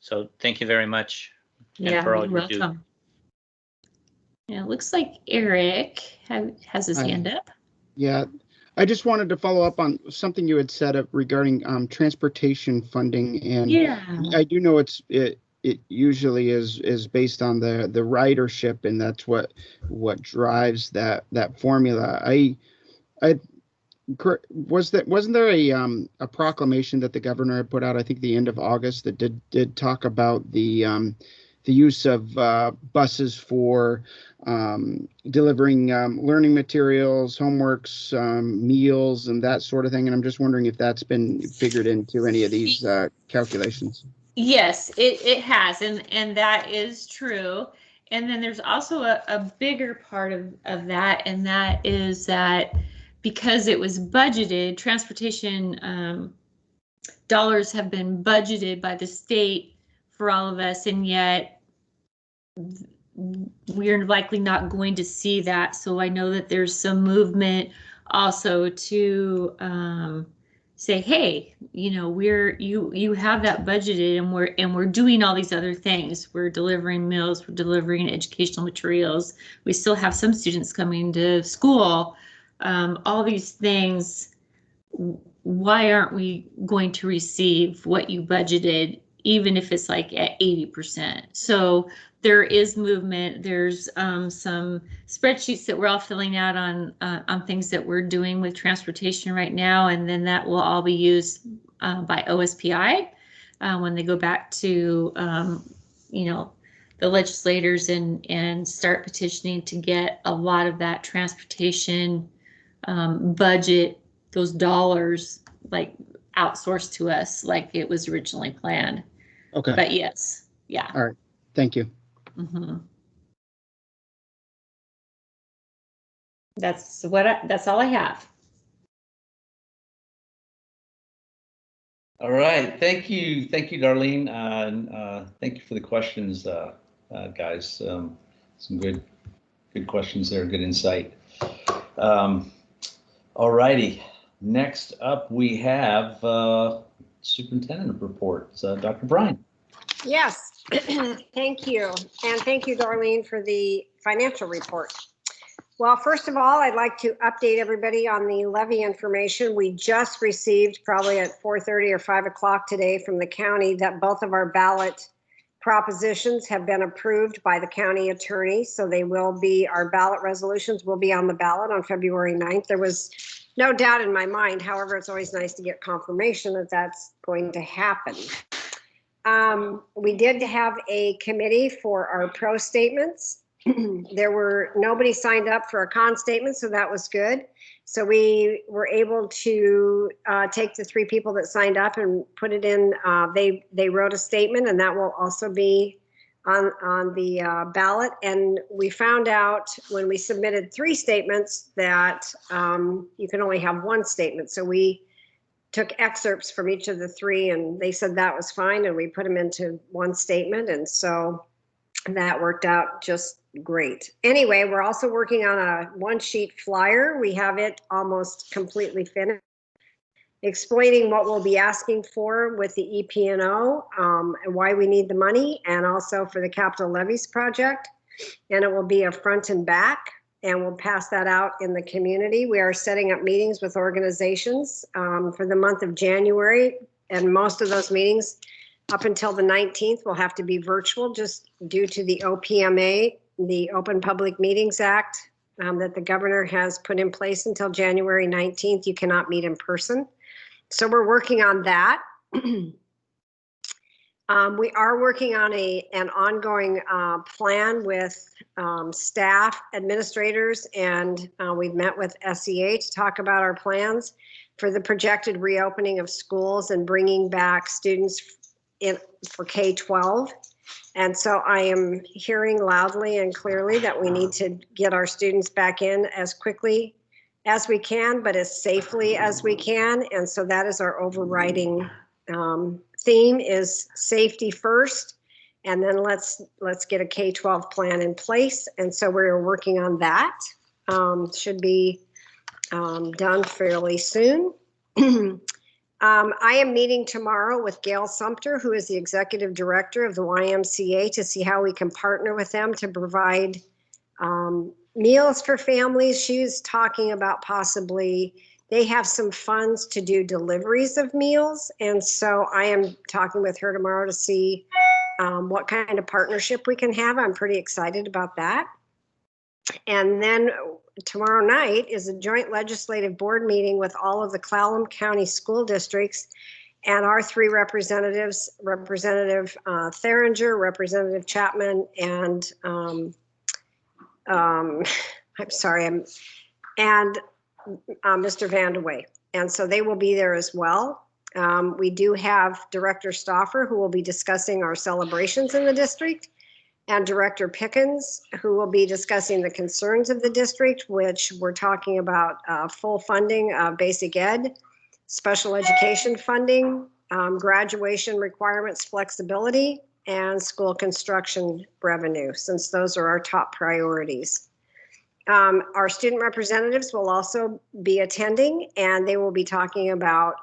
B: so thank you very much.
I: Yeah,
B: for all
I: you're
B: you
I: welcome. Yeah, it looks like Eric has his hand up.
E: Yeah, I just wanted to follow up on something you had said regarding transportation funding, and
I: Yeah.
E: I do know it usually is based on the ridership, and that's what drives that formula. Wasn't there a proclamation that the governor had put out, I think the end of August, that did talk about the use of buses for delivering learning materials, homeworks, meals, and that sort of thing. And I'm just wondering if that's been figured into any of these calculations.
I: Yes, it has, and that is true. And then there's also a bigger part of that, and that is that because it was budgeted, transportation dollars have been budgeted by the state for all of us, and yet we're likely not going to see that. So I know that there's some movement also to say, hey, you know, you have that budgeted, and we're doing all these other things. We're delivering meals, we're delivering educational materials. We still have some students coming to school. All these things. Why aren't we going to receive what you budgeted, even if it's like at 80%? So there is movement. There's some spreadsheets that we're all filling out on things that we're doing with transportation right now, and then that will all be used by OSPI when they go back to you know, the legislators and start petitioning to get a lot of that transportation budget, those dollars, like outsourced to us like it was originally planned.
E: Okay.
I: But yes, yeah.
E: All right. Thank you.
I: Mm-hmm. That's all I have.
A: All right, thank you, Darlene, thank you for the questions, guys. Some good questions there, good insight. All righty, next up we have Superintendent Reports, Dr. Bryan.
F: Yes, thank you. And thank you, Darlene, for the financial report. Well, first of all, I'd like to update everybody on the levy information. We just received probably at 4:30 or 5 o'clock today from the county that both of our ballot propositions have been approved by the county attorney. So they will be, our ballot resolutions will be on the ballot on February 9th. There was no doubt in my mind. However, it's always nice to get confirmation that that's going to happen. We did have a committee for our pro statements. Nobody signed up for a con statement, so that was good. So we were able to take the 3 people that signed up and put it in. They wrote a statement, and that will also be on the ballot. And we found out when we submitted 3 statements that you can only have 1 statement. So we took excerpts from each of the 3, and they said that was fine, and we put them into 1 statement. And so that worked out just great. Anyway, we're also working on a 1-sheet flyer. We have it almost completely finished, explaining what we'll be asking for with the EP&O and why we need the money, and also for the capital levies project. And it will be a front and back, and we'll pass that out in the community. We are setting up meetings with organizations for the month of January, and most of those meetings up until the 19th will have to be virtual just due to the OPMA, the Open Public Meetings Act that the governor has put in place until January 19th. You cannot meet in person. So we're working on that. We are working on an ongoing plan with staff, administrators, and we've met with SEA to talk about our plans for the projected reopening of schools and bringing back students for K-12. And so I am hearing loudly and clearly that we need to get our students back in as quickly as we can, but as safely as we can. And so that is our overriding theme, is safety first, and then let's get a K-12 plan in place. And so we're working on that. Should be done fairly soon. I am meeting tomorrow with Gail Sumter, who is the executive director of the YMCA, to see how we can partner with them to provide meals for families. She was talking about possibly they have some funds to do deliveries of meals. And so I am talking with her tomorrow to see what kind of partnership we can have. I'm pretty excited about that. And then tomorrow night is a joint legislative board meeting with all of the Clallam County school districts and our 3 representatives, Representative Theringer, Representative Chapman, and I'm sorry, and Mr. Vandewey. And so they will be there as well. We do have Director Stauffer, who will be discussing our celebrations in the district, and Director Pickens, who will be discussing the concerns of the district, which we're talking about full funding of basic ed, special education funding, graduation requirements flexibility, and school construction revenue, since those are our top priorities. Our student representatives will also be attending, and they will be talking about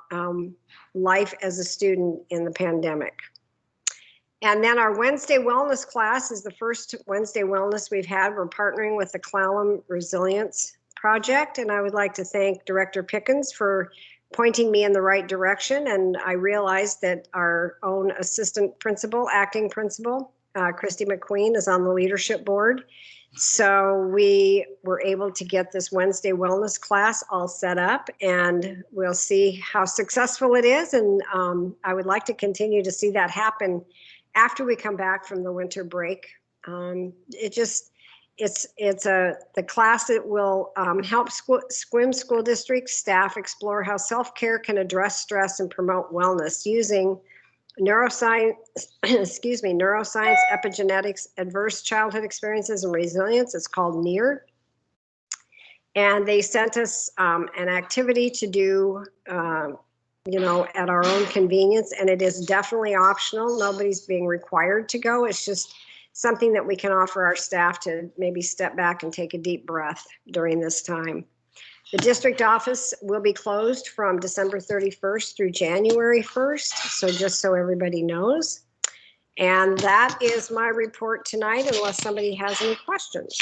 F: life as a student in the pandemic. And then our Wednesday wellness class is the first Wednesday wellness we've had. We're partnering with the Clallam Resilience Project, and I would like to thank Director Pickens for pointing me in the right direction. And I realized that our own assistant principal, acting principal, Christy McQueen, is on the leadership board. So we were able to get this Wednesday wellness class all set up, and we'll see how successful it is. And I would like to continue to see that happen after we come back from the winter break. It's the class that will help Sequim school district staff explore how self-care can address stress and promote wellness using neuroscience, neuroscience, epigenetics, adverse childhood experiences, and resilience. It's called NEAR. And they sent us an activity to do you know, at our own convenience. And it is definitely optional. Nobody's being required to go. It's just something that we can offer our staff to maybe step back and take a deep breath during this time. The district office will be closed from December 31st through January 1st. So just so everybody knows. And that is my report tonight, unless somebody has any questions.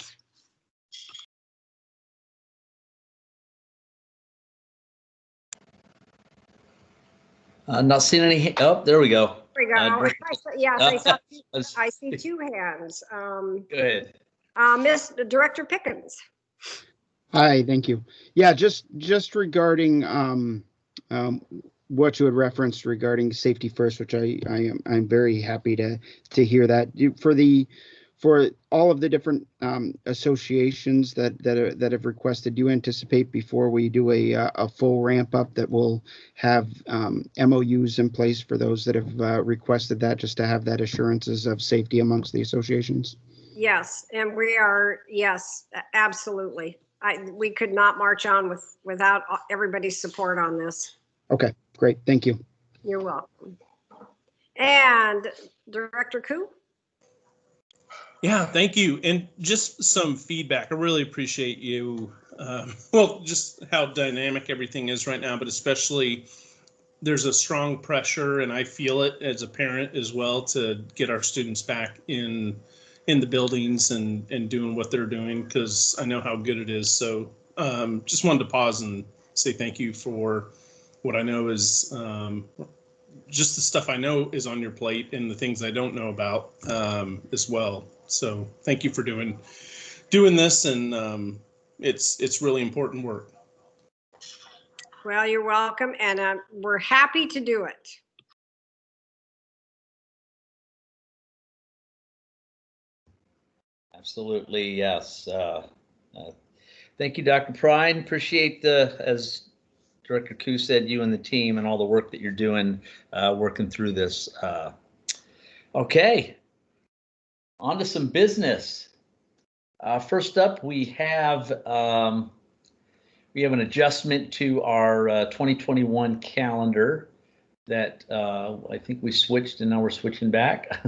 A: Not seeing any. Oh, there we go.
F: There we go. Yes, I see two hands.
A: Go ahead.
F: Miss Director Pickens.
E: Hi, thank you. Yeah, just regarding what you had referenced regarding safety first, which I'm very happy to hear that. For all of the different associations that have requested, do you anticipate before we do a full ramp up that we'll have MOUs in place for those that have requested that, just to have that assurances of safety amongst the associations?
F: Yes, and we are, yes, absolutely. We could not march on without everybody's support on this.
E: Okay, great. Thank you.
F: You're welcome. And Director Koo?
D: Yeah, thank you. And just some feedback. I really appreciate you. Well, just how dynamic everything is right now, but especially there's a strong pressure, and I feel it as a parent as well, to get our students back in the buildings and doing what they're doing, because I know how good it is. So just wanted to pause and say thank you for what I know is just the stuff I know is on your plate and the things I don't know about as well. So thank you for doing this, and it's really important work.
F: Well, you're welcome, and we're happy to do it.
A: Absolutely, yes. Thank you, Dr. Prine. Appreciate as Director Koo said, you and the team and all the work that you're doing working through this. Okay, on to some business. First up, we have an adjustment to our 2021 calendar that I think we switched, and now we're switching back.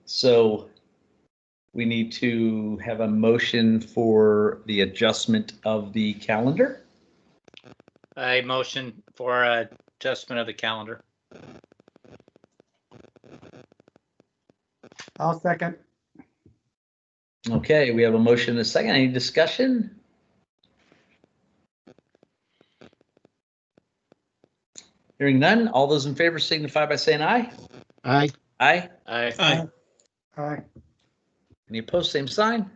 A: So we need to have a motion for the adjustment of the calendar.
B: I motion for adjustment of the calendar.
C: I'll second.
A: Okay, we have a motion and a second. Any discussion? Hearing none, all those in favor signify by saying aye.
E: Aye.
A: Aye.
B: Aye.
D: Aye.
C: Aye.
A: Any opposed, same sign.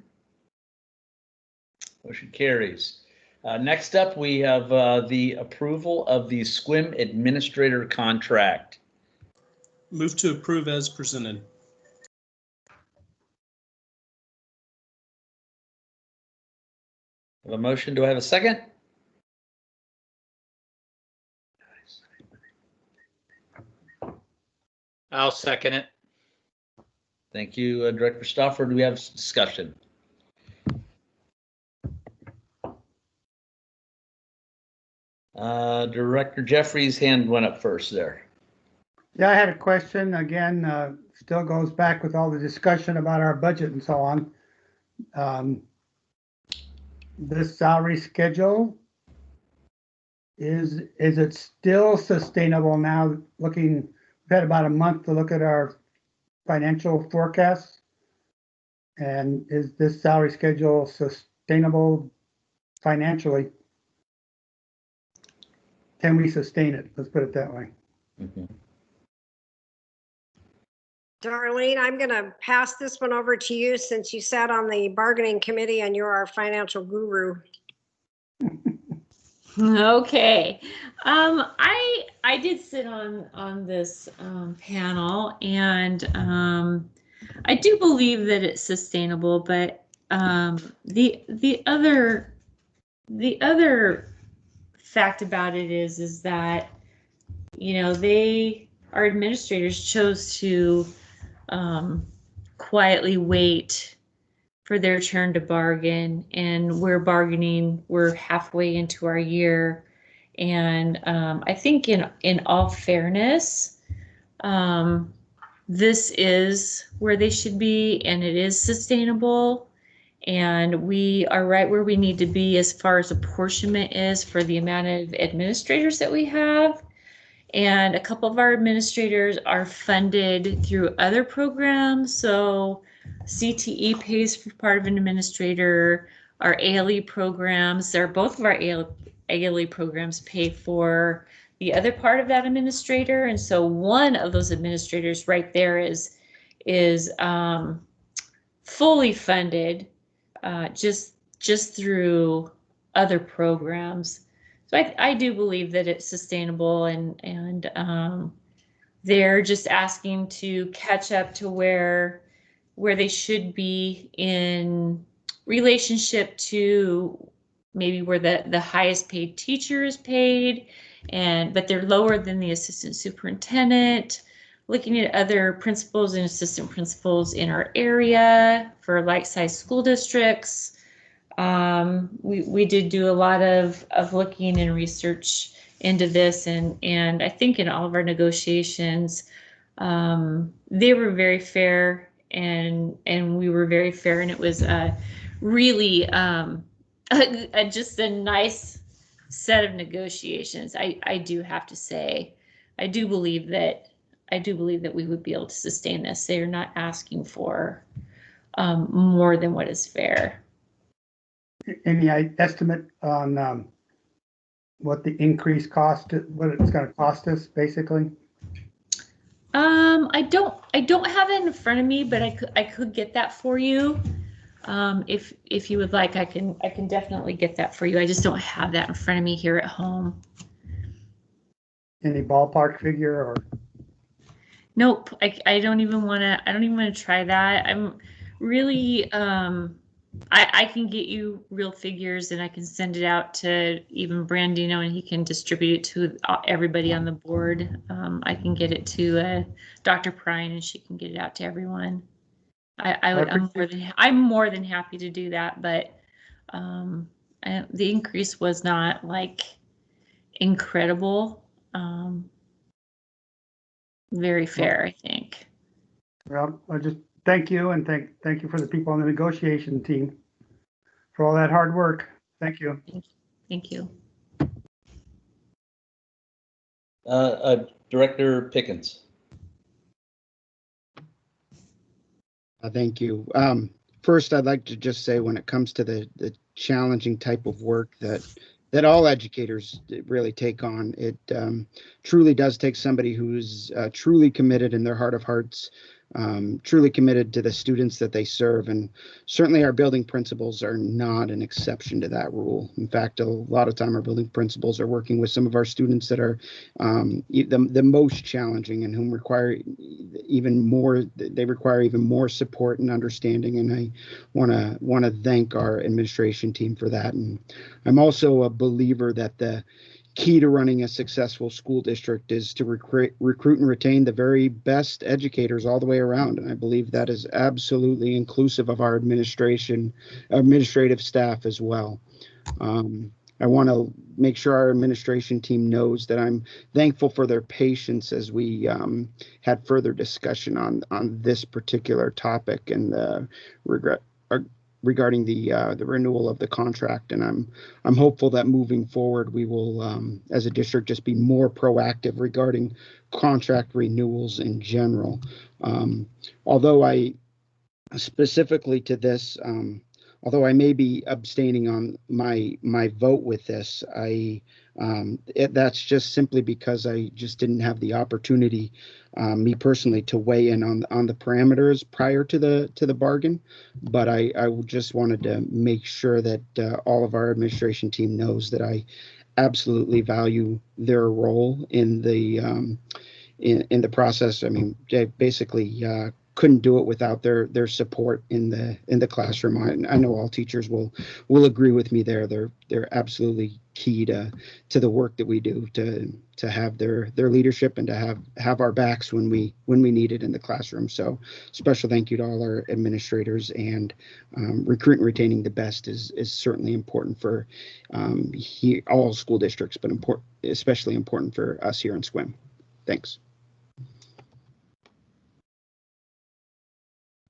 A: Motion carries. Next up, we have the approval of the Sequim Administrator Contract.
D: Move to approve as presented.
A: Have a motion. Do I have a second?
B: I'll second it.
A: Thank you, Director Stauffer. Do we have discussion? Director Jeffries' hand went up first there.
C: Yeah, I had a question. Again, still goes back with all the discussion about our budget and so on. This salary schedule, is it still sustainable now? We've had about a month to look at our financial forecasts. And is this salary schedule sustainable financially? Can we sustain it? Let's put it that way.
A: Mm-hmm.
F: Darlene, I'm going to pass this one over to you since you sat on the bargaining committee and you're our financial guru.
I: Okay. I did sit on this panel, and I do believe that it's sustainable, but the other fact about it is that, you know, our administrators chose to quietly wait for their turn to bargain, and we're halfway into our year, And I think in all fairness, this is where they should be, and it is sustainable. And we are right where we need to be as far as apportionment is for the amount of administrators that we have. And a couple of our administrators are funded through other programs. So CTE pays for part of an administrator. Our ALE programs, both of our ALE programs pay for the other part of that administrator. And so one of those administrators right there is fully funded just through other programs. So I do believe that it's sustainable, and they're just asking to catch up to where they should be in relationship to maybe where the highest paid teacher is paid, but they're lower than the assistant superintendent. Looking at other principals and assistant principals in our area for like-sized school districts. We did do a lot of looking and research into this, and I think in all of our negotiations, they were very fair, and we were very fair, and it was really just a nice set of negotiations. I do have to say, I do believe that we would be able to sustain this. They are not asking for more than what is fair.
C: Any estimate on what the increased cost, what it's going to cost us, basically?
I: I don't have it in front of me, but I could get that for you. If you would like, I can definitely get that for you. I just don't have that in front of me here at home.
C: Any ballpark figure or?
I: Nope. I don't even want to try that. I'm really I can get you real figures, and I can send it out to even Brandino, and he can distribute it to everybody on the board. I can get it to Dr. Prine, and she can get it out to everyone. I'm more than happy to do that, but the increase was not like incredible. Very fair, I think.
C: Well, I just thank you, and thank you for the people on the negotiation team for all that hard work. Thank you.
I: Thank you.
A: Director Pickens.
E: Thank you. First, I'd like to just say, when it comes to the challenging type of work that all educators really take on, it truly does take somebody who's truly committed in their heart of hearts, truly committed to the students that they serve. And certainly our building principals are not an exception to that rule. In fact, a lot of time our building principals are working with some of our students that are the most challenging, and whom require even more support and understanding. And I want to thank our administration team for that. And I'm also a believer that the key to running a successful school district is to recruit and retain the very best educators all the way around. And I believe that is absolutely inclusive of our administrative staff as well. I want to make sure our administration team knows that I'm thankful for their patience as we had further discussion on this particular topic and regarding the renewal of the contract. And I'm hopeful that moving forward we will, as a district, just be more proactive regarding contract renewals in general. Although I specifically to this, although I may be abstaining on my vote with this, that's just simply because I just didn't have the opportunity, me personally, to weigh in on the parameters prior to the bargain. But I just wanted to make sure that all of our administration team knows that I absolutely value their role in the process. I mean, basically couldn't do it without their support in the classroom. I know all teachers will agree with me there. They're absolutely key to the work that we do, to have their leadership and to have our backs when we need it in the classroom. So special thank you to all our administrators, and recruiting and retaining the best is certainly important for all school districts, but especially important for us here in Sequim. Thanks.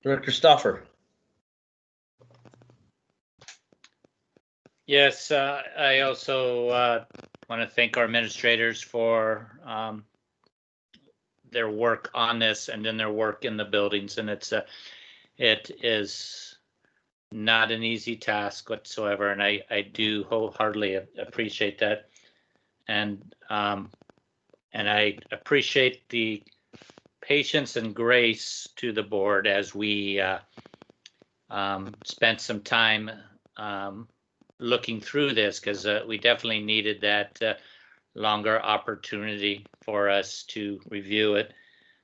A: Director Stoffer.
B: Yes, I also want to thank our administrators for their work on this, and then their work in the buildings. And it is not an easy task whatsoever, and I do wholeheartedly appreciate that. And I appreciate the patience and grace to the board as we spent some time looking through this, because we definitely needed that longer opportunity for us to review it.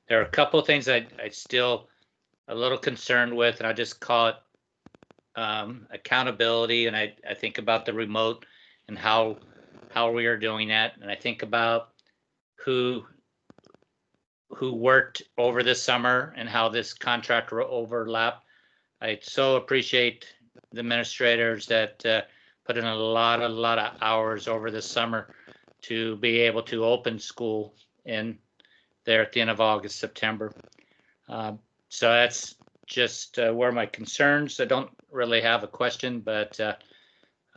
B: There are a couple of things I still a little concerned with, and I just call it accountability. And I think about the remote and how we are doing that, and I think about who worked over this summer and how this contract overlap. I so appreciate the administrators that put in a lot of hours over the summer to be able to open school in there at the end of August, September. So that's just where my concerns. I don't really have a question, but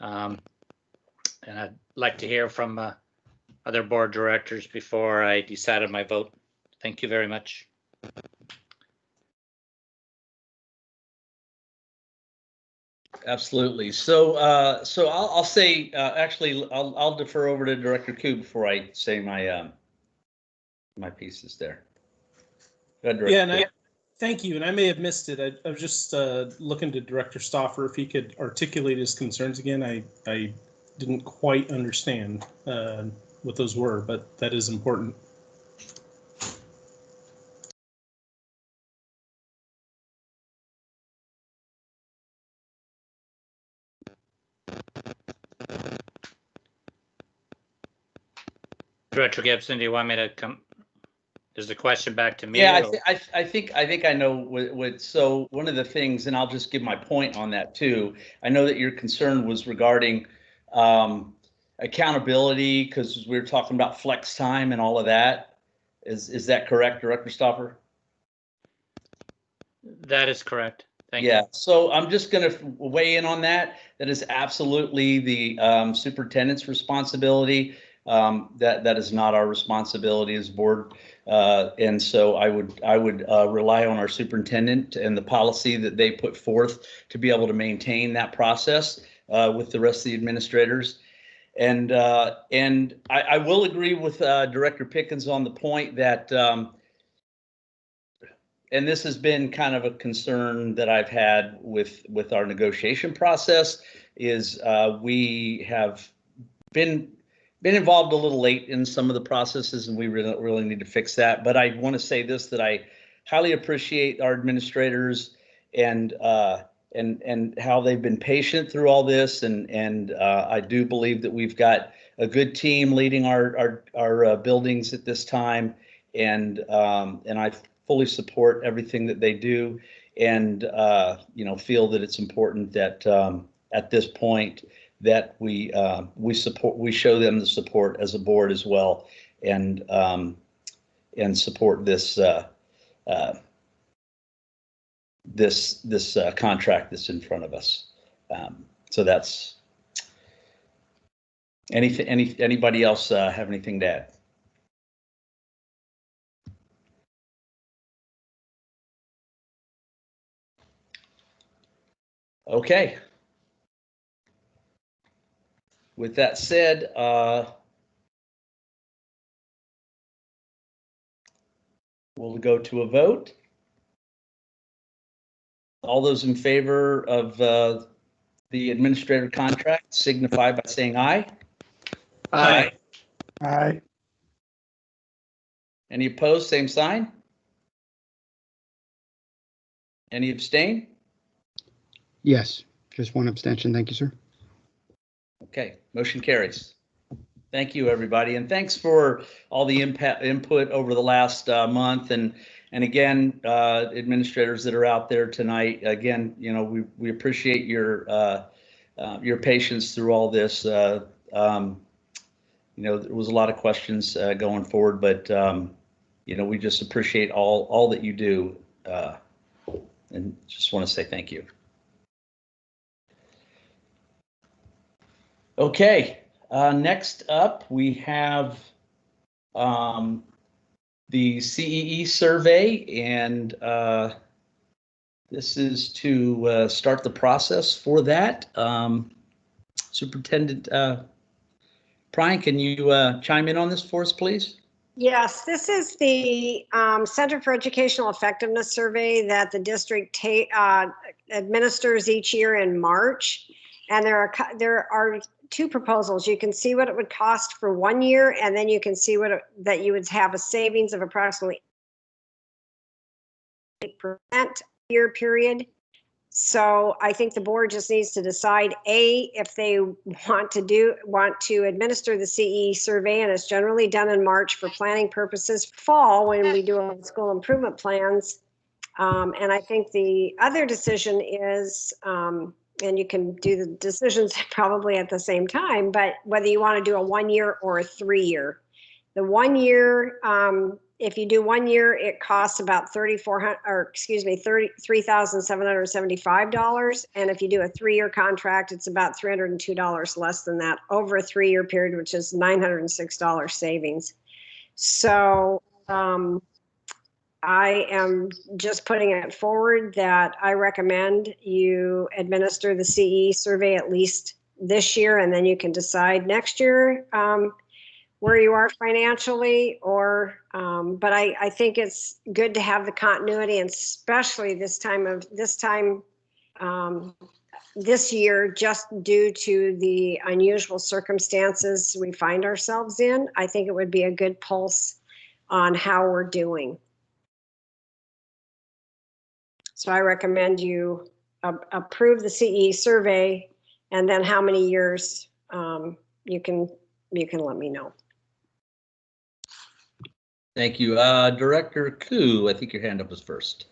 B: and I'd like to hear from other board directors before I decided my vote. Thank you very much.
A: Absolutely. So I'll say, actually, I'll defer over to Director Koo before I say my my pieces there. Go ahead, Director.
D: Yeah, and thank you. And I may have missed it. I was just looking to Director Stoffer if he could articulate his concerns again. I didn't quite understand what those were, but that is important.
B: Director Gibson, do you want me to come? Is the question back to me?
A: Yeah, I think I know what. So one of the things, and I'll just give my point on that too. I know that your concern was regarding accountability, because we were talking about flex time and all of that. Is that correct, Director Stoffer?
B: That is correct. Thank you.
A: Yeah, so I'm just going to weigh in on that. That is absolutely the superintendent's responsibility. That is not our responsibility as board. And so I would rely on our superintendent and the policy that they put forth to be able to maintain that process with the rest of the administrators. And I will agree with Director Pickens on the point that, and this has been kind of a concern that I've had with our negotiation process, is we have been involved a little late in some of the processes, and we really need to fix that. But I want to say this, that I highly appreciate our administrators and how they've been patient through all this, and I do believe that we've got a good team leading our buildings at this time, and I fully support everything that they do, and feel that it's important that at this point that we show them the support as a board as well, and support this this contract that's in front of us. So that's anybody else have anything to add? Okay. With that said, we'll go to a vote. All those in favor of the administrator contract signify by saying aye.
D: Aye.
C: Aye.
A: Any opposed, same sign. Any abstain?
E: Yes, just one abstention. Thank you, sir.
A: Okay, motion carries. Thank you, everybody, and thanks for all the input over the last month, and again, administrators that are out there tonight. Again, you know, we appreciate your patience through all this. You know, there was a lot of questions going forward, but you know, we just appreciate all that you do, and just want to say thank you. Okay. Next up, we have the CEE survey, and this is to start the process for that. Superintendent Brian, can you chime in on this for us, please?
F: Yes, this is the Center for Educational Effectiveness survey that the district administers each year in March. And there are two proposals. You can see what it would cost for 1 year, and then you can see that you would have a savings of approximately 8% year period. So I think the board just needs to decide, A, if they want to administer the CE survey, and it's generally done in March for planning purposes, fall when we do our school improvement plans. And I think the other decision is, and you can do the decisions probably at the same time, but whether you want to do a 1 year or a 3 year. The 1 year, if you do 1 year, it costs about $33,775. And if you do a 3 year contract, it's about $302 less than that over a 3 year period, which is $906 savings. So I am just putting it forward that I recommend you administer the CE survey at least this year, and then you can decide next year where you are financially, or but I think it's good to have the continuity, and especially this year, just due to the unusual circumstances we find ourselves in. I think it would be a good pulse on how we're doing. So I recommend you approve the CE survey, and then how many years you can let me know.
A: Thank you. Director Koo, I think your hand up was first.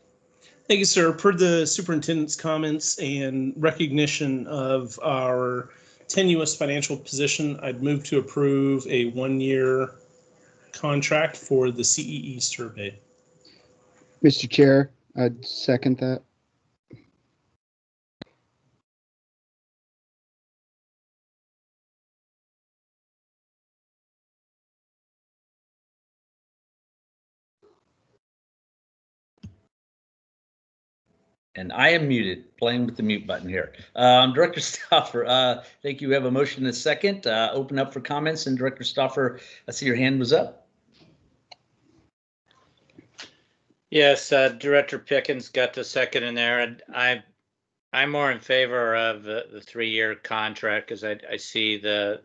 D: Thank you, sir. Per the superintendent's comments and recognition of our tenuous financial position, I'd move to approve a 1 year contract for the CEE survey.
E: Mr. Chair, I'd second that.
A: And I am muted, playing with the mute button here. Director Stauffer, thank you. We have a motion and a second. Open up for comments. And Director Stauffer, I see your hand was up.
B: Yes, Director Pickens got the second in there, and I'm more in favor of the 3 year contract, because I see the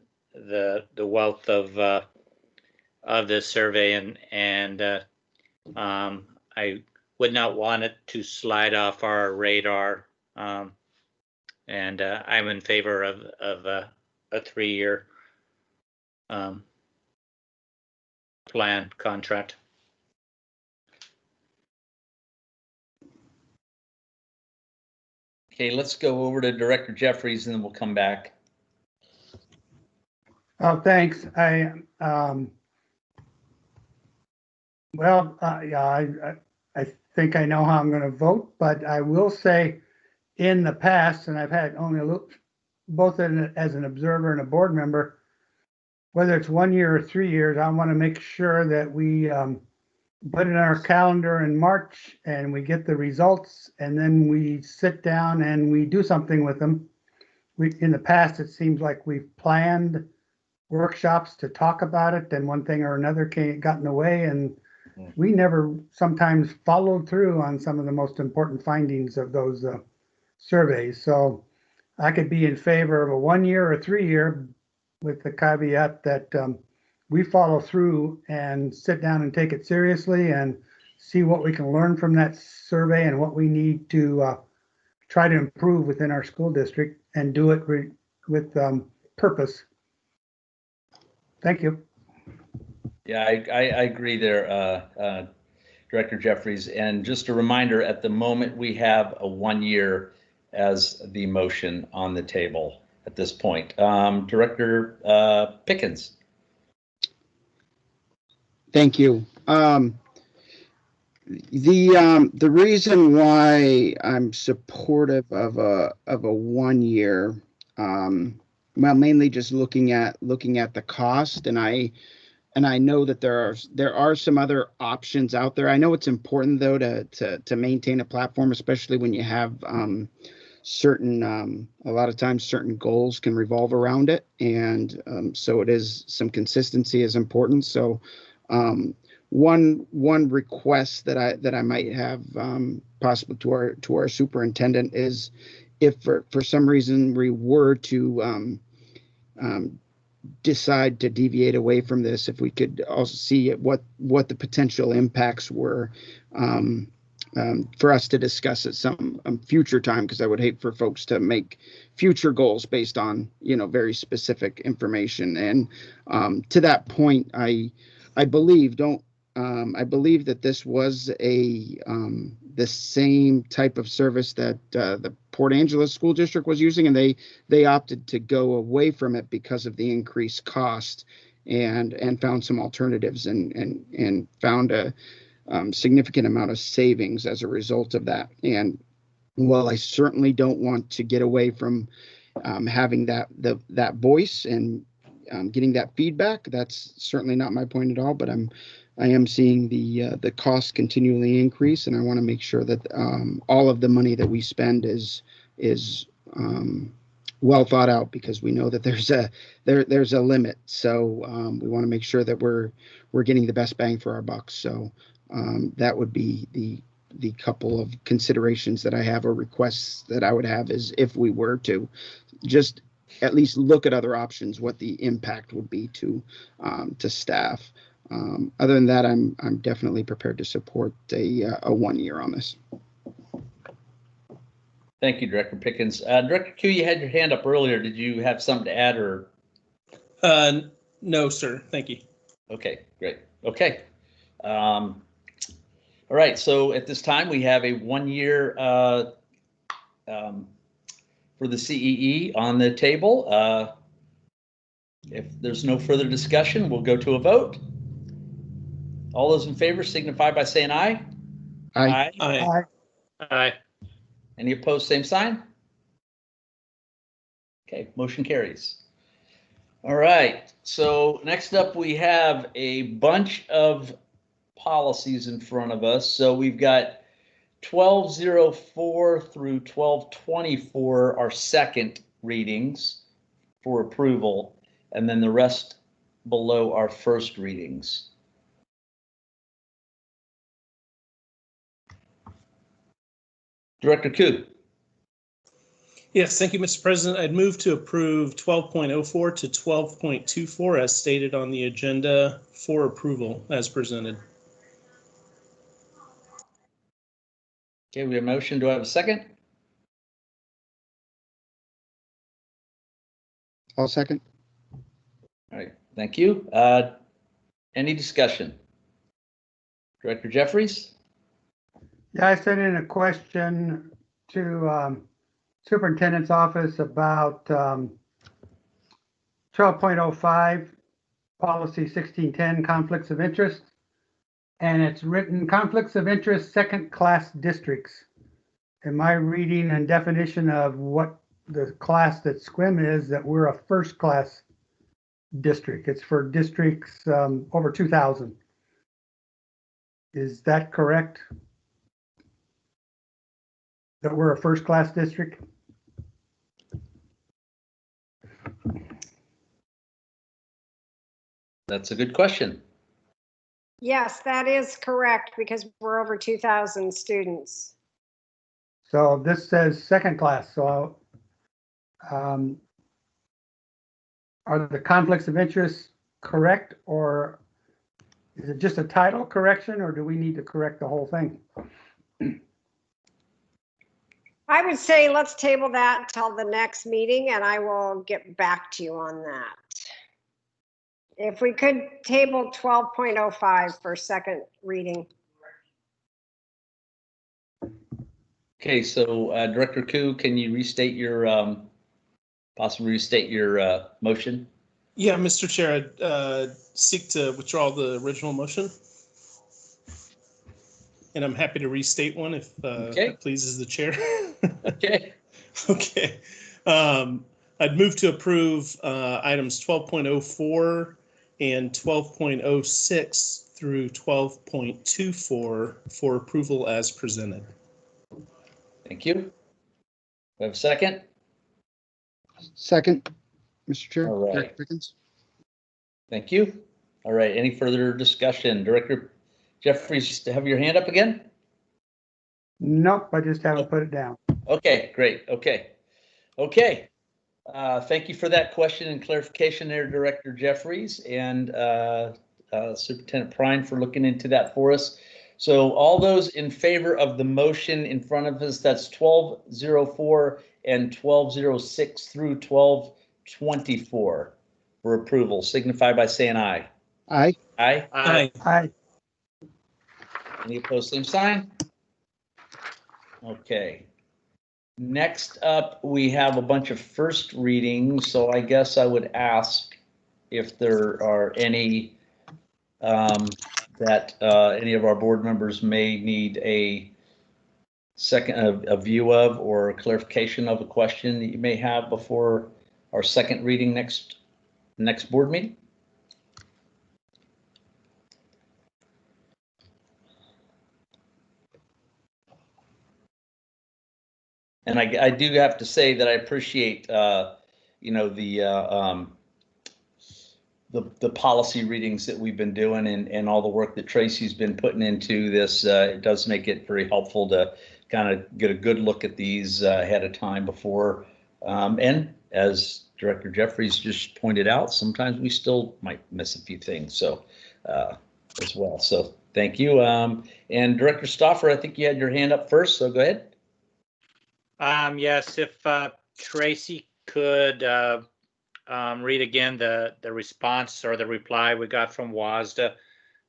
B: wealth of this survey, and I would not want it to slide off our radar, and I'm in favor of a 3 year plan contract.
A: Okay, let's go over to Director Jeffries, and then we'll come back.
C: Oh, thanks. Yeah, I think I know how I'm going to vote, but I will say in the past, and I've had only a look, both as an observer and a board member, whether it's 1 year or 3 years, I want to make sure that we put it in our calendar in March and we get the results, and then we sit down and we do something with them. In the past, it seems like we've planned workshops to talk about it, and one thing or another got in the way, and we never sometimes followed through on some of the most important findings of those surveys. So I could be in favor of a 1 year or 3 year, with the caveat that we follow through and sit down and take it seriously and see what we can learn from that survey and what we need to try to improve within our school district and do it with purpose. Thank you.
A: Yeah, I agree there, Director Jeffries. And just a reminder, at the moment, we have a 1 year as the motion on the table at this point. Director Pickens.
E: Thank you. The reason why I'm supportive of a 1 year, well, mainly just looking at the cost, and I know that there are some other options out there. I know it's important though to maintain a platform, especially when you have certain a lot of times certain goals can revolve around it, and so it is, some consistency is important. So one request that I might have possible to our superintendent is, if for some reason we were to decide to deviate away from this, if we could also see what the potential impacts were for us to discuss at some future time, because I would hate for folks to make future goals based on, very specific information. And to that point, I believe that this was the same type of service that the Port Angeles School District was using, and they opted to go away from it because of the increased cost, and found some alternatives, and found a significant amount of savings as a result of that. And while I certainly don't want to get away from having that voice and getting that feedback, that's certainly not my point at all. But I am seeing the cost continually increase, and I want to make sure that all of the money that we spend is well thought out, because we know that there's a limit. So we want to make sure that we're getting the best bang for our bucks. So that would be the couple of considerations that I have, or requests that I would have, is if we were to just at least look at other options, what the impact would be to staff. Other than that, I'm definitely prepared to support a 1 year on this.
A: Thank you, Director Pickens. Director Q, you had your hand up earlier. Did you have something to add, or?
D: No, sir. Thank you.
A: Okay, great. Okay. All right. So at this time, we have a 1 year for the CEE on the table. If there's no further discussion, we'll go to a vote. All those in favor signify by saying aye.
E: Aye.
D: Aye. Aye.
A: Any opposed, same sign. Okay, motion carries. All right, so next up we have a bunch of policies in front of us. So we've got 1204 through 1224 are second readings for approval, and then the rest below are first readings. Director Koo.
D: Yes, thank you, Mr. President. I'd move to approve 12.04 to 12.24 as stated on the agenda for approval as presented.
A: Okay, we have a motion. Do I have a second?
E: I'll second.
A: All right, thank you. Any discussion? Director Jeffries?
C: Yeah, I sent in a question to Superintendent's office about 12.05, policy 1610, conflicts of interest. And it's written conflicts of interest, second class districts. In my reading and definition of what the class that Sequim is, that we're a first class district. It's for districts over 2,000. Is that correct? That we're a first class district?
A: That's a good question.
F: Yes, that is correct, because we're over 2,000 students.
C: So this says second class. So are the conflicts of interest correct, or Is it just a title correction or do we need to correct the whole thing?
F: I would say let's table that till the next meeting and I will get back to you on that. If we could table 12.05 for second reading.
A: Okay, so Director Koo, can you restate your, possibly restate your motion?
D: Yeah, Mr. Chair, I'd seek to withdraw the original motion. And I'm happy to restate one if that pleases the chair.
A: Okay.
D: Okay. I'd move to approve items 12.04 and 12.06 through 12.24 for approval as presented.
A: Thank you. We have a second?
E: Second, Mr. Chair.
A: All right.
E: Director Pickens.
A: Thank you. All right, any further discussion? Director Jeffries, have your hand up again?
C: Nope, I just haven't put it down.
A: Okay, great. Okay. Okay. Thank you for that question and clarification there, Director Jeffries, and Superintendent Prine for looking into that for us. So all those in favor of the motion in front of us, that's 1204 and 1206 through 1224 for approval, signify by saying aye.
E: Aye.
A: Aye.
D: Aye.
C: Aye.
A: Any opposed, same sign? Okay. Next up, we have a bunch of first readings, so I guess I would ask if there are any that any of our board members may need a second a view of or clarification of a question that you may have before our second reading next board meeting. And I do have to say that I appreciate, you know, the policy readings that we've been doing and all the work that Tracy's been putting into this. It does make it very helpful to kind of get a good look at these ahead of time before. And as Director Jeffries just pointed out, sometimes we still might miss a few things. So as well. So thank you. And Director Stauffer, I think you had your hand up first. So go ahead.
B: Yes, if Tracy could read again the response or the reply we got from WASDA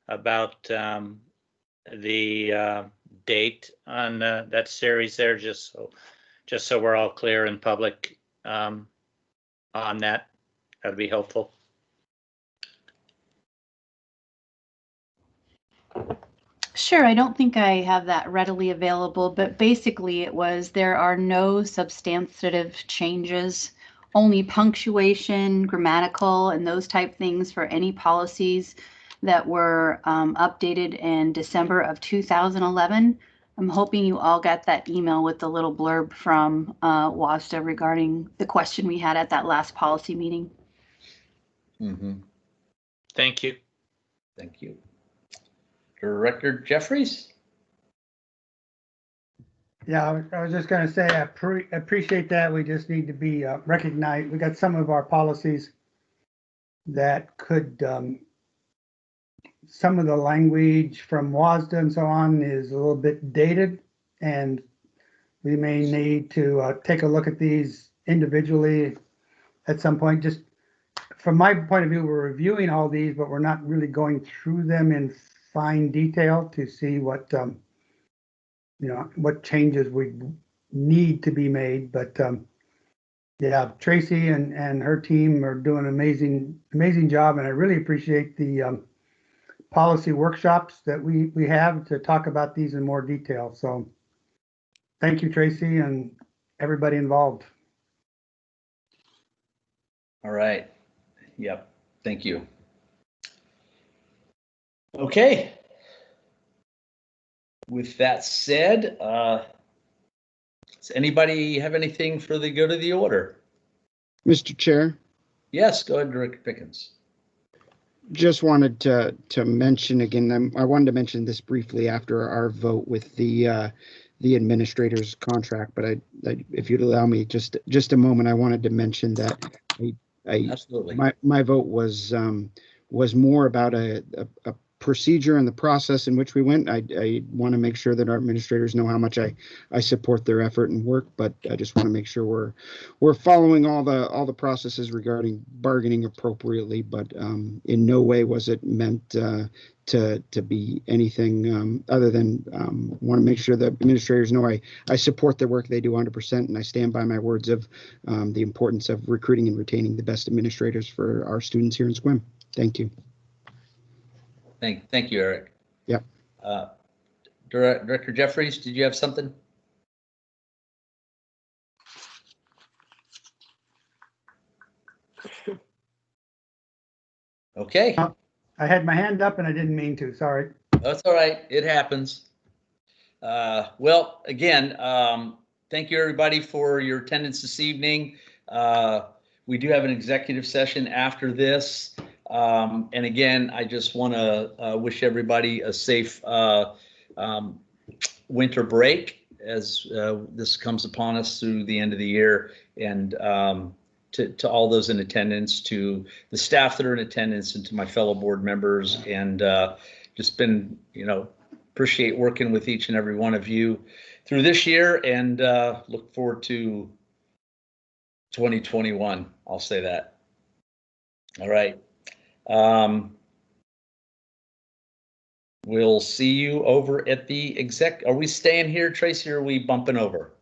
B: about the date on that series there, just so we're all clear in public on that, that'd be helpful.
G: Sure, I don't think I have that readily available, but basically it was there are no substantive changes, only punctuation, grammatical, and those type things for any policies that were updated in December of 2011. I'm hoping you all got that email with the little blurb from WASDA regarding the question we had at that last policy meeting.
A: Mm-hmm.
B: Thank you.
A: Thank you. Director Jeffries?
C: Yeah, I was just going to say, I appreciate that. We just need to be recognized. We got some of our policies that could, some of the language from WASDA and so on is a little bit dated, and we may need to take a look at these individually at some point. Just from my point of view, we're reviewing all these, but we're not really going through them in fine detail to see what you know, what changes we need to be made. But yeah, Tracy and her team are doing an amazing job, and I really appreciate the policy workshops that we have to talk about these in more detail. So thank you, Tracy, and everybody involved.
A: All right. Yep. Thank you. Okay. With that said, does anybody have anything for the go to the order?
E: Mr. Chair,
A: Yes, go ahead, Director Pickens.
E: just wanted to mention again, I wanted to mention this briefly after our vote with the administrator's contract, but if you'd allow me just a moment, I wanted to mention that
A: Absolutely.
E: my vote was more about a procedure and the process in which we went. I want to make sure that our administrators know how much I support their effort and work, but I just want to make sure we're following all the processes regarding bargaining appropriately. But in no way was it meant to be anything other than want to make sure that administrators know I support the work they do 100%, and I stand by my words of the importance of recruiting and retaining the best administrators for our students here in Sequim. Thank you.
A: Thank you, Eric.
E: Yep.
A: Director Jeffries, did you have something? Okay.
C: I had my hand up and I didn't mean to, sorry.
A: That's all right. It happens. Well, again, thank you everybody for your attendance this evening. We do have an executive session after this. And again, I just want to wish everybody a safe winter break as this comes upon us through the end of the year. And to all those in attendance, to the staff that are in attendance, and to my fellow board members, and just been, appreciate working with each and every one of you through this year, and look forward to 2021. I'll say that. All right. We'll see you over at the exec. Are we staying here, Tracy, or are we bumping over?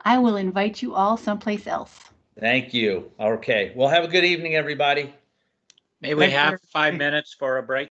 G: I will invite you all someplace else.
A: Thank you. Okay. Well, have a good evening, everybody.
B: May we have 5 minutes for a break?